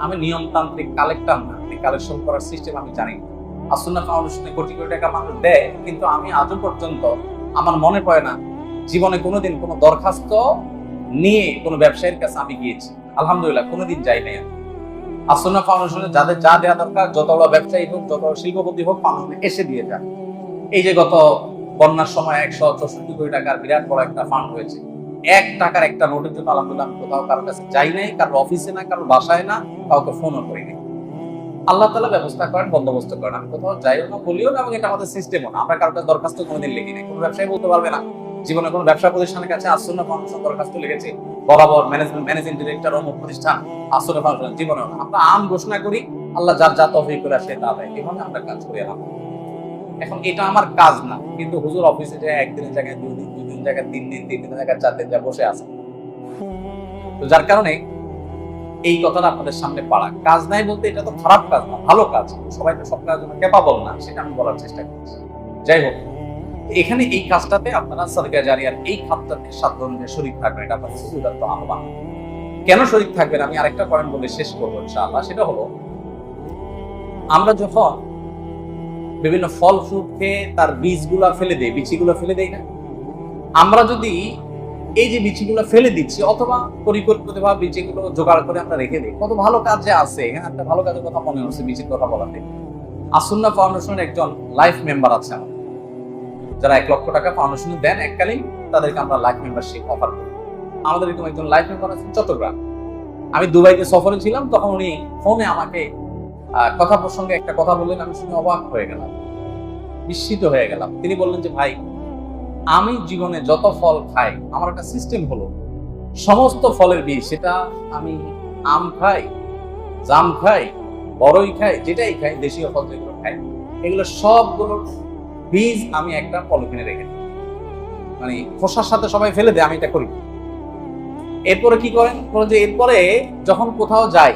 আমি নিয়মতান্ত্রিক কালেক্টর না, কালেকশন করার সিস্টেম আমি জানি না। আসুন্নাহ ফাউন্ডেশনে কোটি কোটি টাকা মানুষ দেয়, কিন্তু আমি আজও পর্যন্ত আমার মনে পড়ে না জীবনে কোনোদিন কোনো দরখাস্ত নিয়ে কোনো ব্যবসায়ীর কাছে আমি গিয়েছি। আলহামদুলিল্লাহ কোনোদিন যাই নাই। আসুন্নাহ ফাউন্ডেশনে যাদের যা দেওয়া দরকার, যত বড় ব্যবসায়ী হোক, যত শিল্পপতি হোক, ফাউন্ডেশনে এসে দিয়ে যায়। এই যে গত বন্যার সময় 164 কোটি টাকার বিরাট বড় একটা ফান্ড হয়েছে, 1 টাকার একটা নোটের জন্য আলহামদুলিল্লাহ আমি কোথাও কারোর কাছে যাই নাই, কারোর অফিসে না, কারোর বাসায় না, কাউকে ফোনও করি নাই। আল্লাহ তাআলা ব্যবস্থা করেন, বন্দোবস্ত করেন। আমি কোথাও যাইও না, বলিও না, এবং এটা আমাদের সিস্টেমও না। আমরা কারোর কাছে দরখাস্ত কোনোদিন লিখি নাই। কোনো ব্যবসায়ী বলতে পারবে না জীবনে কোনো ব্যবসা প্রতিষ্ঠানের কাছে আসুন্নাহ ফাউন্ডেশন দরখাস্ত লিখেছি, বরাবর ম্যানেজিং ডিরেক্টর অমুক প্রতিষ্ঠান আসুন্নাহ ফাউন্ডেশন, জীবনেও না। আমরা আম ঘোষণা করি, আল্লাহ যার যা তৌফিক করে আসে তা দেয়, এভাবে আমরা কাজ করি। এখন এটা আমার কাজ না, কিন্তু হুজুর অফিসে যায় একদিনের জায়গায় 2 দিন, 2 দিন জায়গায় 3 দিন, 3 দিনের জায়গায় 4 দিন যা বসে আছে। তো যার কারণে এই কথাটা আপনাদের সামনে পাড়া। কাজ নাই বলতে এটা তো খারাপ কাজ না, ভালো কাজ। সবাই তো সব কাজের জন্য ক্যাপাবল না, সেটা আমি বলার চেষ্টা করছি। যাই হোক, এখানে এই কাজটাতে আপনারা সাদকা জারিয়ার এই খাতটাতে সাধারণভাবে শরীক থাকবেন, এটা আপনাদের সুবিধার্থ আহ্বান। কেন শরীক থাকবেন আমি আরেকটা পয়েন্ট বলে শেষ করবো ইনশাআল্লাহ। সেটা হলো, আমরা যখন বিভিন্ন ফল ফ্রুট খেয়ে তার বীজগুলা ফেলে দেই, বিচিগুলো ফেলে দেই না, আমরা যদি এই যে বিচিগুলো ফেলে দিচ্ছি অথবা পরিকল্পিতভাবে বিচিগুলো জোগাড় করে আমরা রেখে দিই, কত ভালো কাজে আছে। এখানে একটা ভালো কাজের কথা মনে হচ্ছে বিচির কথা বলাতে। আসুন্নাহ ফাউন্ডেশনের একজন লাইফ মেম্বার আছে আমাদের, যারা 1 লক্ষ টাকা ফাউন্ডেশনে দেন এককালীন, তাদেরকে আমরা লাইফ মেম্বারশিপ অফার করি। আমাদের এরকম একজন লাইফ মেম্বার আছেন চট্টগ্রাম। আমি দুবাইতে সফরে ছিলাম, তখন উনি ফোনে আমাকে কথা প্রসঙ্গে একটা কথা বললেন, আমি শুনে অবাক হয়ে গেলাম, বিস্মিত হয়ে গেলাম। তিনি বললেন যে ভাই, আমি জীবনে যত ফল খাই আমার একটা সিস্টেম হলো, সমস্ত ফলের বীজ, সেটা আমি আম খাই, জাম খাই, বড়ই খাই, যেটাই খাই, দেশীয় ফল যেগুলো খাই, এগুলো সবগুলোর বীজ আমি একটা পলিথিনে রেখে দিই। মানে খোসার সাথে সবাই ফেলে দেয়, আমি এটা করি। এরপরে কি করেন, যে এরপরে যখন কোথাও যাই,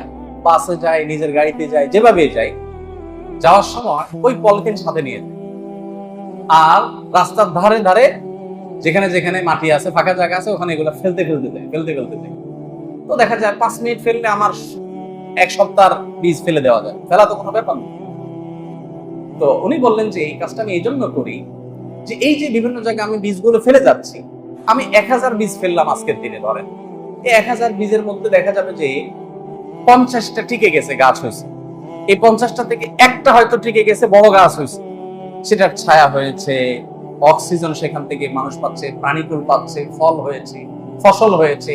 বাসে যাই, নিজের গাড়িতে যাই, যেভাবে যাই, যাওয়ার সময় ওই পলিথিন সাথে নিয়ে যাই। আর রাস্তার ধারে ধারে যেখানে যেখানে মাটি আছে, ফাঁকা জায়গা আছে, ওখানে এগুলো ফেলতে দেয়। তো দেখা যায় 5 মিনিট ফেললে আমার 1 সপ্তাহ বীজ ফেলে দেওয়া যায়, ফেলা তো কোনো ব্যাপার না। তো উনি বললেন যে এই কাজটা আমি এই জন্য করি যে এই যে বিভিন্ন জায়গায় আমি বীজগুলো ফেলে যাচ্ছি, আমি 1000 বীজ ফেললাম আজকের দিনে, ধরেন এই 1000 বীজের মধ্যে দেখা যাবে যে 50টা টিকে গেছে, গাছ হয়েছে। এই 50টা থেকে একটা হয়তো টিকে গেছে, বড় গাছ হয়েছে, সেটার ছায়া হয়েছে, অক্সিজেন সেখান থেকে মানুষ পাচ্ছে, প্রাণীকুল পাচ্ছে, ফল হয়েছে, ফসল হয়েছে।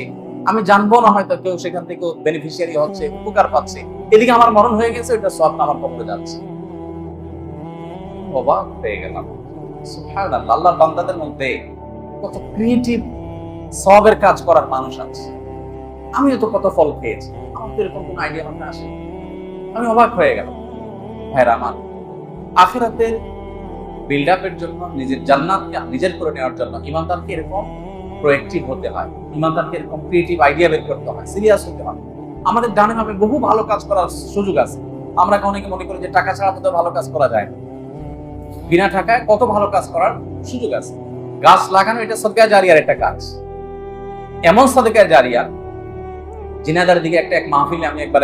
আমি জানবো না, হয়তো কেউ সেখান থেকে বেনিফিশিয়ারি হচ্ছে, উপকার পাচ্ছে। এদিকে আমার মরণ হয়ে গেছে, ওইটা সব আমার পক্ষে যাচ্ছে। অবাক হয়ে গেলাম। সুবহানাল্লাহ, আল্লাহর বান্দাদের মধ্যে কত ক্রিয়েটিভ সওয়াবের কাজ করার মানুষ আছে। আমিও তো কত ফল খেয়েছি, আমার তো এরকম কোন আইডিয়া আমার আসে। আমি অবাক হয়ে গেলাম। ভাইরা আমার, আখিরাতের বিল্ড আপের জন্য, নিজের জান্নাতকে নিজের করে নেওয়ার জন্য ইমানদারকে এরকম প্রোঅ্যাক্টিভ হতে হয়, ইমানদারকে এরকম ক্রিয়েটিভ আইডিয়া বের করতে হয়, সিরিয়াস হতে হয়। আমাদের ডানে ভাবে বহু ভালো কাজ করার সুযোগ আছে। আমরা অনেকে মনে করি যে টাকা ছাড়া তো ভালো কাজ করা যায় না। বিনা টাকায় কত ভালো কাজ করার সুযোগ আছে। গাছ লাগানো এটা সাদকা জারিয়ার একটা কাজ, এমন সাদকা জারিয়া। জিনাদার দিকে এক মাহফিলে আমি একবার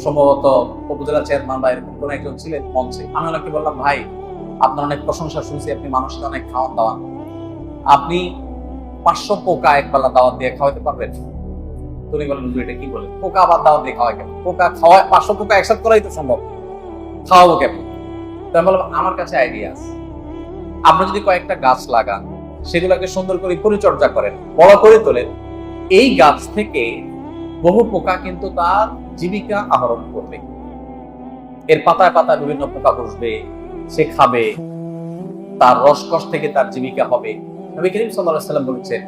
সম্ভবত উপজেলা চেয়ারম্যান বা এরকম কোন একজন ছিলেন মঞ্চে, আমি ওনাকে বললাম, ভাই আপনার অনেক প্রশংসা শুনছি, আপনি মানুষকে অনেক খাওয়ান দাওয়ান, আপনি 500 পোকা একবেলা দাওয়াত দিয়ে খাওয়াতে পারবেন? তুমি বলেন, এটা কি বলে, পোকা আবার দাওয়াত দিয়ে খাওয়াই কেন? পোকা খাওয়া 500 পোকা একসাথে করাই তো সম্ভব, খাওয়াবো কেমন? তো আমি বললাম, আমার কাছে আইডিয়া আছে। আপনি যদি কয়েকটা গাছ লাগান, সেগুলোকে সুন্দর করে পরিচর্যা করেন, বড় করে তোলেন, এই গাছ থেকে বহু পোকা কিন্তু তার জীবিকা আহরণ করবে। এর পাতায় পাতায় বিভিন্ন পোকা বসবে, সে খাবে, তার রসকস থেকে তার জীবিকা হবে। নবী করিম সাল্লাল্লাহু আলাইহি ওয়াসাল্লাম বলেছেন,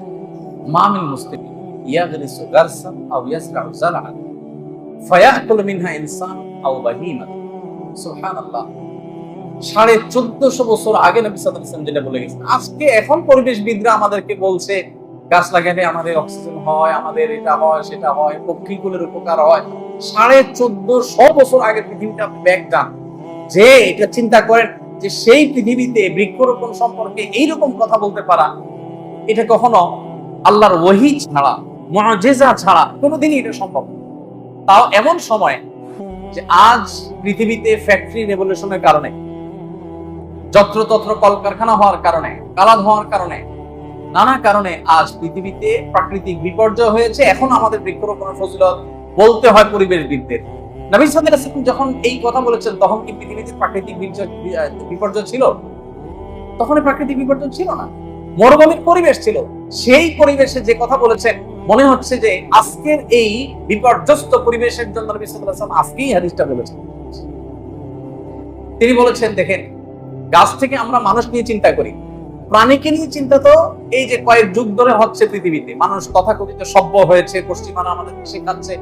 মা মিন মুসলিমিন ইয়াগরিসু গারসান আও ইয়াসরাউ জারআন ফায়াকুলু মিনহা ইনসান আও বাহিমা। সুবহানাল্লাহ। 1450 বছর আগে নবী সাল্লাল্লাহু আলাইহি ওয়াসাল্লাম যেটা বলে গেছেন, আজকে এখন পরিবেশবিদরা আমাদেরকে বলছে গাছ লাগালে আমাদের অক্সিজেন হয়, আমাদের এটা হয়, সেটা হয়, পক্ষীকুলের উপকার হয়। 1450 বছর আগে পৃথিবীটা ব্যাক যান, যে এটা চিন্তা করেন যে সেই পৃথিবীতে বৃক্ষরোপণ সম্পর্কে এইরকম কথা বলতে পারা, এটা কখনো আল্লাহর ওহী ছাড়া, মুআজিজা ছাড়া কোনোদিনই এটা সম্ভব। তাও এমন সময় যে আজ পৃথিবীতে ফ্যাক্টরি রেভলিউশনের কারণে, যত্রতত্র কলকারখানা হওয়ার কারণে, কালাদ হওয়ার কারণে, নানা কারণে আজ পৃথিবীতে প্রাকৃতিক বিপর্যয় হয়েছে। এখন আমাদের বৃক্ষরোপণের ফজিলত বলতে হয় পরিবেশবিদদের। নবী সাল্লাল্লাহু আলাইহি ওয়াসাল্লাম যখন এই কথা বলেছেন, তখন কি পৃথিবীতে প্রাকৃতিক বিপর্যয় ছিল? তখন প্রাকৃতিক বিপর্যয় ছিল না, মরুভূমির পরিবেশ ছিল। সেই পরিবেশে যে কথা বলেছেন, মনে হচ্ছে যে আজকের এই বিপর্যস্ত পরিবেশের জন্য নবী সাল্লাল্লাহু আলাইহি ওয়াসাল্লাম আজকেই হাদিসটা বলেছেন। তিনি বলেছেন, দেখেন, গাছ থেকে আমরা মানুষ নিয়ে চিন্তা করি, প্রাণীকে নিয়ে চিন্তা তো এই যে কয়েক যুগ ধরে হচ্ছে পৃথিবীতে। মানুষ তথাকথিত সভ্য হয়েছে, পশ্চিমারা আমাদেরকে শেখাচ্ছে,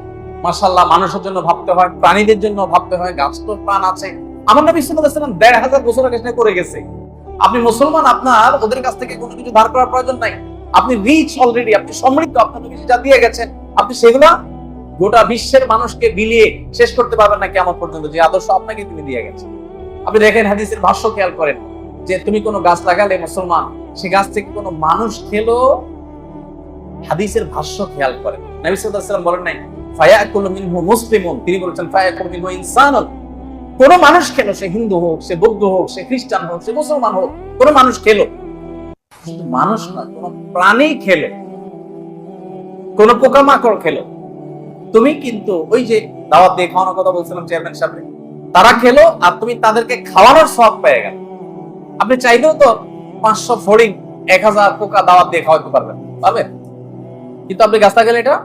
মাশাআল্লাহ, মানুষের জন্য ভাবতে হয়, প্রাণীদের জন্য ভাবতে হয়, গাছ তো প্রাণ আছে। আমার নবী সাল্লাল্লাহু আলাইহি ওয়াসাল্লাম 1500 বছর আগে করে গেছে। আপনি মুসলমান, আপনার ওদের কাছ থেকে কোনো কিছু ধার করার প্রয়োজন নাই। আপনি রিচ অলরেডি, আপনি সমৃদ্ধ, আপনার নবী যা দিয়ে গেছেন, আপনি সেগুলা গোটা বিশ্বের মানুষকে বিলিয়ে শেষ করতে পারবেন না কিয়ামত পর্যন্ত, যে আদর্শ আপনাকে তিনি দিয়ে গেছেন। আপনি দেখেন, হাদিসের ভাষ্য খেয়াল করেন, যে তুমি কোনো গাছ লাগালে মুসলমান, সে গাছ থেকে কোনো মানুষ খেলো, হাদিসের ভাষ্য খেয়াল করেন। নবী সাল্লাল্লাহু আলাইহি ওয়াসাল্লাম বলেন নাই ফায়াকুলু মিনহু মুসলিমুন, তিনি বলেছেন ফায়াকুলু মিনহু ইনসানুন। কোন মানুষ খেলো, সে হিন্দু হোক, সে বৌদ্ধ হোক, সে খ্রিস্টান হোক, সে মুসলমান হোক, কোন মানুষ খেলো, শুধু মানুষ না, কোন প্রাণী খেলো, কোন পোকামাকড় খেলো, তুমি কিন্তু ওই যে দাওয়াত দিয়ে খাওয়ানোর কথা বলছিলাম চেয়ারম্যান সাহেব, তারা খেলো আর তুমি তাদেরকে খাওয়ানোর সওয়াব পেয়ে গেল। আপনি চাইলেও তো 500 ফড়িং, 1000 পোকা দাওয়াত দিয়ে খাওয়াতে পারবেন, পারবেন? কিন্তু আপনি গাছটা গেলে এটা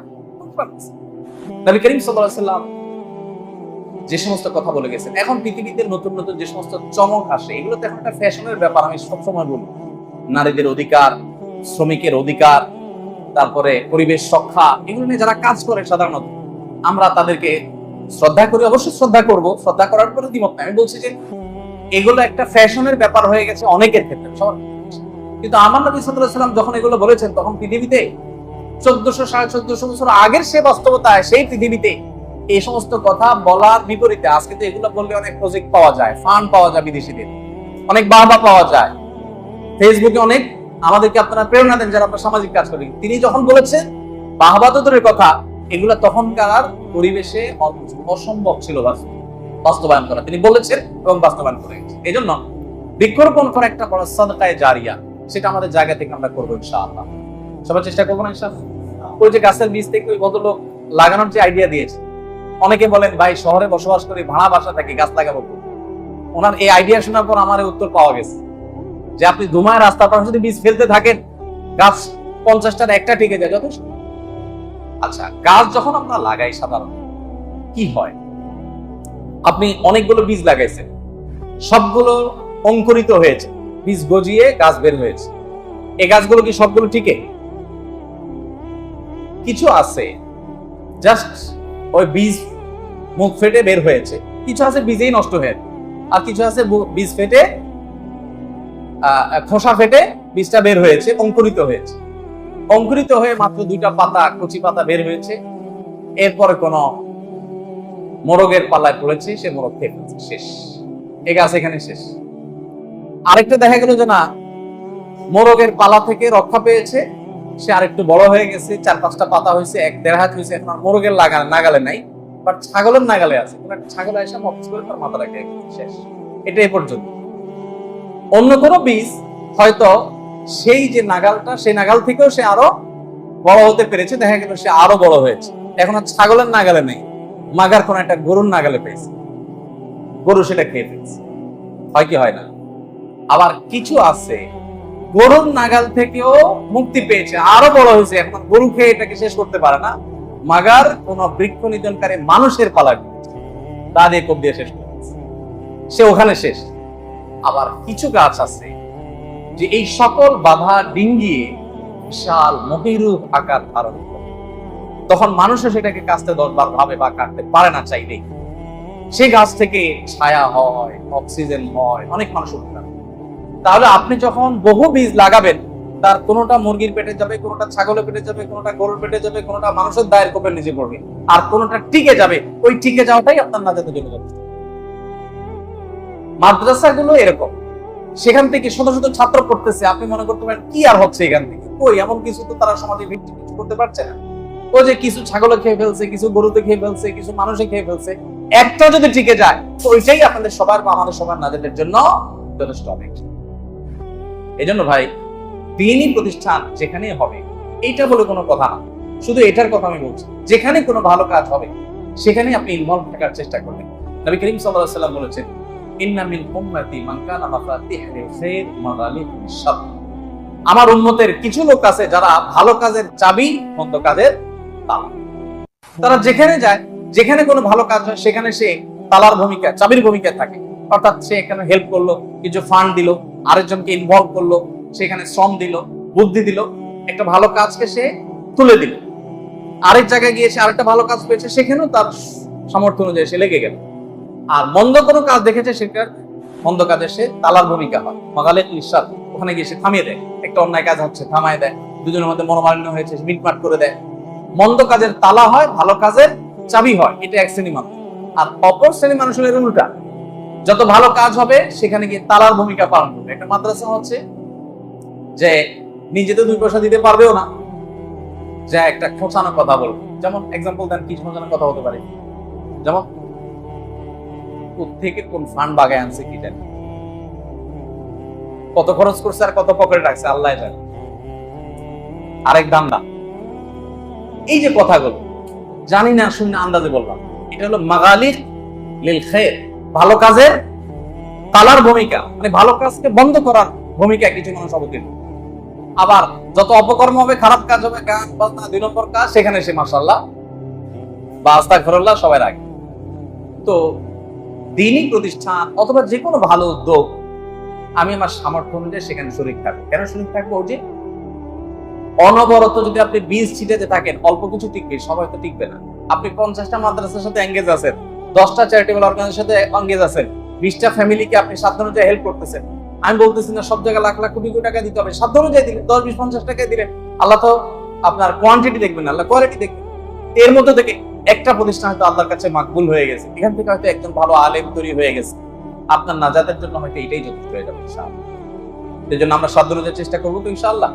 নবী করিম সাল্লাল্লাহু আলাইহি ওয়াসাল্লাম যে সমস্ত কথা বলে গেছেন, এখন পৃথিবীতে নতুন নতুন যে সমস্ত চমক আসে, এগুলো তো এখন একটা ফ্যাশনের ব্যাপার। আমি সবসময় বলি, নারীদের অধিকার, শ্রমিকের অধিকার, তারপরে পরিবেশ রক্ষা, এগুলো নিয়ে যারা কাজ করে সাধারণত আমরা তাদেরকে শ্রদ্ধা করি, অবশ্যই শ্রদ্ধা করব, শ্রদ্ধা করার পরে দ্বিমত নাই। আমি বলছি যে এগুলো একটা ফ্যাশনের ব্যাপার হয়ে গেছে অনেকের ক্ষেত্রে, সবার। কিন্তু আমার নবী সাল্লাল্লাহু আলাইহি ওয়াসাল্লাম যখন এগুলো বলেছেন, তখন পৃথিবীতে 1400-1450 বছর আগের সে বাস্তবতায়, সেই পৃথিবীতে এই সমস্ত কথা বলার বিপরীতে আজকে তো এগুলো বললে অনেক প্রজেক্ট পাওয়া যায়, ফান্ড পাওয়া যায়, বিদেশিদের অনেক বাহবা পাওয়া যায়, ফেসবুকে অনেক আমাদেরকে আপনারা প্রেরণা দেন যারা আমরা সামাজিক কাজ করি। তিনি যখন বলেছেন বাহবা তো দূরের কথা, এগুলা তখনকার পরিবেশে অসম্ভব ছিল বাস্তবায়ন করা। তিনি বলেছেন এবং বাস্তবায়ন করে গেছেন। এই জন্য বৃক্ষরোপণ করা একটা বড় সাদকায়ে জারিয়া, সেটা আমাদের জায়গা থেকে আমরা করবো ইনশাআল্লাহ। সবাই চেষ্টা করবো না ইনশাআল্লাহ? ওই যে গাছের বীজ থেকে ওই ভদ্রলোক লাগানোর যে আইডিয়া দিয়েছে, অনেকে বলেন ভাই শহরে বসবাস করে ভাড়া বাসা থাকি, গাছ লাগাবো। ওনার এই আইডিয়া শোনার পর আমার উত্তর পাওয়া গেছে যে আপনি ধুমায় রাস্তার পাশে যদি বীজ ফেলতে থাকেন, গাছ 50টার একটা টিকে যায়, যথেষ্ট। আচ্ছা, গাছ যখন আমরা লাগাই সাধারণত কি হয়, আপনি অনেকগুলো বীজ লাগাইছেন, সবগুলো অঙ্কুরিত হয়েছে, বীজ গজিয়ে গাছ বের হয়েছে। এই গাছগুলো কি সবগুলো টিকে? কিছু আছে জাস্ট ওই বীজ মুখ ফেটে বের হয়েছে, কিছু আছে বীজেই নষ্ট হয়ে, আর কিছু আছে বীজ ফেটে, খোসা ফেটে বীজটা বের হয়েছে, অঙ্কুরিত হয়েছে। অঙ্কুরিত হয়ে মাত্র 2টা পাতা, কচি পাতা বের হয়েছে, এরপরে কোন মোরগের পাল্লায় পড়েছে, সে মোরগ খেয়ে ফেলছে, শেষ। এই গাছ এখানে শেষ। আরেকটা দেখা গেল যে না, মোরগের পালা থেকে রক্ষা পেয়েছে, সে আরেকটু বড় হয়ে গেছে, 4-5টা পাতা হয়েছে, 1-1.5 হাত হয়েছে, এখন আর মোরগের নাগালে নাই, বাট ছাগলের নাগালে আছে। ছাগল এসে মফস করে তার মাথাটাকে শেষ। এটা এ পর্যন্ত। অন্য কোনো বীজ হয়তো সেই যে নাগালটা, সেই নাগাল থেকেও সে আরো বড় হতে পেরেছে, দেখা গেল সে আরো বড় হয়েছে, এখন আর ছাগলের নাগালে নেই, মাগার কোন একটা গরুর নাগালে পেয়েছে, গরু সেটা খেয়ে ফেলছে। হয় কি হয় না? আবার কিছু আছে গরুর নাগাল থেকেও মুক্তি পেয়েছে, আরো বড় হয়েছে, এখন গরু খেয়ে এটাকে শেষ করতে পারে না, মাগার কোন বৃক্ষ নিধনকারী মানুষের পালা তা দিয়ে কোপ দিয়ে শেষ করতেছে, সে ওখানে শেষ। আবার কিছু গাছ আছে যে এই সকল বাধা ডিঙ্গিয়ে বিশাল মহিরূপ আকার ধারণ করে, তখন মানুষও সেটাকে কাটতে 10 বার ভাবে বা কাটতে পারে না চাইলেই। সে গাছ থেকে ছায়া হয়, অক্সিজেন হয়, অনেক মানুষ উপকার। তাহলে আপনি যখন বহু বীজ লাগাবেন, তার কোনোটা মুরগির পেটে যাবে, কোনোটা ছাগলের পেটে যাবে, কোনোটা গরুর পেটে যাবে, কোনোটা মানুষের দায়ের কোপের নিচে পড়বে, আর কোনোটা টিকে যাবে, ওই টিকে যাওয়াটাই আপনার নাজাতের জন্য যথেষ্ট। মাদ্রাসাগুলো এরকম, সেখান থেকে শত শত ছাত্র পড়তেছে, আপনি মনে করতে পারেন কি আর হচ্ছে এখান থেকে, কই এমন কিছু তো তারা সমাজে ভিত্তি কিছু করতে পারছে না। ও যে কিছু ছাগলে খেয়ে ফেলছে, কিছু গরুতে খেয়ে ফেলছে, কিছু মানুষে খেয়ে ফেলছে, একটা যদি টিকে যায় তো ওইটাই আপনাদের সবার বা আমাদের সবার নাজাতের জন্য যথেষ্ট অনেক। এই জন্য ভাই, দ্বীনি প্রতিষ্ঠান যেখানে হবে, এইটা বলে কোনো কথা না, শুধু এটার কথা আমি বলছি, যেখানে কোনো ভালো কাজ হবে সেখানে আপনি ইনভলভ থাকার চেষ্টা করবেন। নবী করিম সাল্লাল্লাহু আলাইহি ওয়াসাল্লাম বলেছেন, ইন্না মিন উম্মতি মান কানা মাফাতিহুল খায়র মাগালিকুশ শার। আমার উম্মতের কিছু লোক আছে যারা ভালো কাজের চাবি, মন্দ কাজের তালা। তারা যেখানে যায়, যেখানে কোনো ভালো কাজ হয় সেখানে সে তালার ভূমিকা, চাবির ভূমিকা থাকে। অর্থাৎ সে এখানে হেল্প করলো, কিছু ফান্ড দিল, আরেকজনকে ইনভলভ করলো, সেখানে শ্রম দিল, বুদ্ধি দিল, একটা ভালো কাজকে সে তুলে দিল। আরেক জায়গায় গিয়ে সে আরেকটা ভালো কাজ পেয়েছে, সেখানেও তার সামর্থ্য অনুযায়ী সে লেগে গেল। আর মন্দ কোনো কাজ দেখেছে, সেটার মন্দ কাজে সে তালার ভূমিকা হয়, মাগালিকুশ শার। ওখানে গিয়ে সে থামিয়ে দেয়, একটা অন্যায় কাজ হচ্ছে থামায় দেয়, দুজনের মধ্যে মনোমালিন্য হয়েছে মিটমাট করে দেয়। মন্দ কাজের তালা হয়, ভালো কাজের চাবি হয়, এটা এক শ্রেণী মানুষ। আর অপর শ্রেণী মানুষের উল্টা, যত ভালো কাজ হবে সেখানে গিয়ে তালার ভূমিকা পালন করবে। একটা মাদ্রাসা হচ্ছে যে নিজে তো 2 পয়সা দিতে পারবেও না, যে একটা খোঁচানো কথা বলবো, যেমন এক্সাম্পল দেন, কি খোঁচানো কথা হতে পারে, যেমন থেকে কোন ফান্ড বাগায় আনছে কি জানি, কত খরচ করছে আর কত পকেটে রাখছে আল্লাহ জানে, আরেক ধান্দা। এই যে কথাগুলো জানি না, শুনে আন্দাজে বললাম, এটা হলো মাগালিক লিল খায়র, ভালো কাজের তালার ভূমিকা, মানে ভালো কাজকে বন্ধ করার ভূমিকা কিছু মানুষ অবতীর্ণ। আবার যত অপকর্ম হবে, খারাপ কাজ হবে, গান বাজনা 2 নম্বর কাজ, সেখানে সে মাশাআল্লাহ বা আস্তাগফিরুল্লাহ সবাই রাখে। তো দ্বীনি প্রতিষ্ঠান অথবা যে কোনো ভালো উদ্যোগ, আমি আমার সামর্থ্য অনুযায়ী সেখানে শরীক থাকবো। কেন শরীক থাকবো? যে অনবরত যদি আপনি বীজ ছিটাতে থাকেন, অল্প কিছু টিকবে, সবাই তো টিকবে না। আপনি 50টা মাদ্রাসার সাথে এঙ্গেজ আছেন, 10টা চ্যারিটেবল অর্গানাইজেশনের সাথে এঙ্গেজ আছেন, 20টা ফ্যামিলিকে আপনি সাধ্য অনুযায়ী হেল্প করতেছেন। আমি বলতেছি না সব জায়গায় লাখ লাখ কোটি কোটি টাকা দিতে হবে, সাধ্য অনুযায়ী দিলেন, 10, 20, 50 টাকা দিলেন, আল্লাহ তো আপনার কোয়ান্টিটি দেখবেন, আল্লাহ কোয়ালিটি দেখবেন। এর মধ্যে থেকে একটা প্রতিষ্ঠান হয়তো আল্লাহর কাছে মাকবুল হয়ে গেছে, এখান থেকে হয়তো একজন ভালো আলেম তৈরি হয়ে গেছে, আপনার নাজাতের জন্য হয়তো এটাই যথেষ্ট হয়ে যাবে ইনশাআল্লাহ। এই জন্য আমরা সাধ্য অনুযায়ী চেষ্টা করবো তো ইনশাআল্লাহ।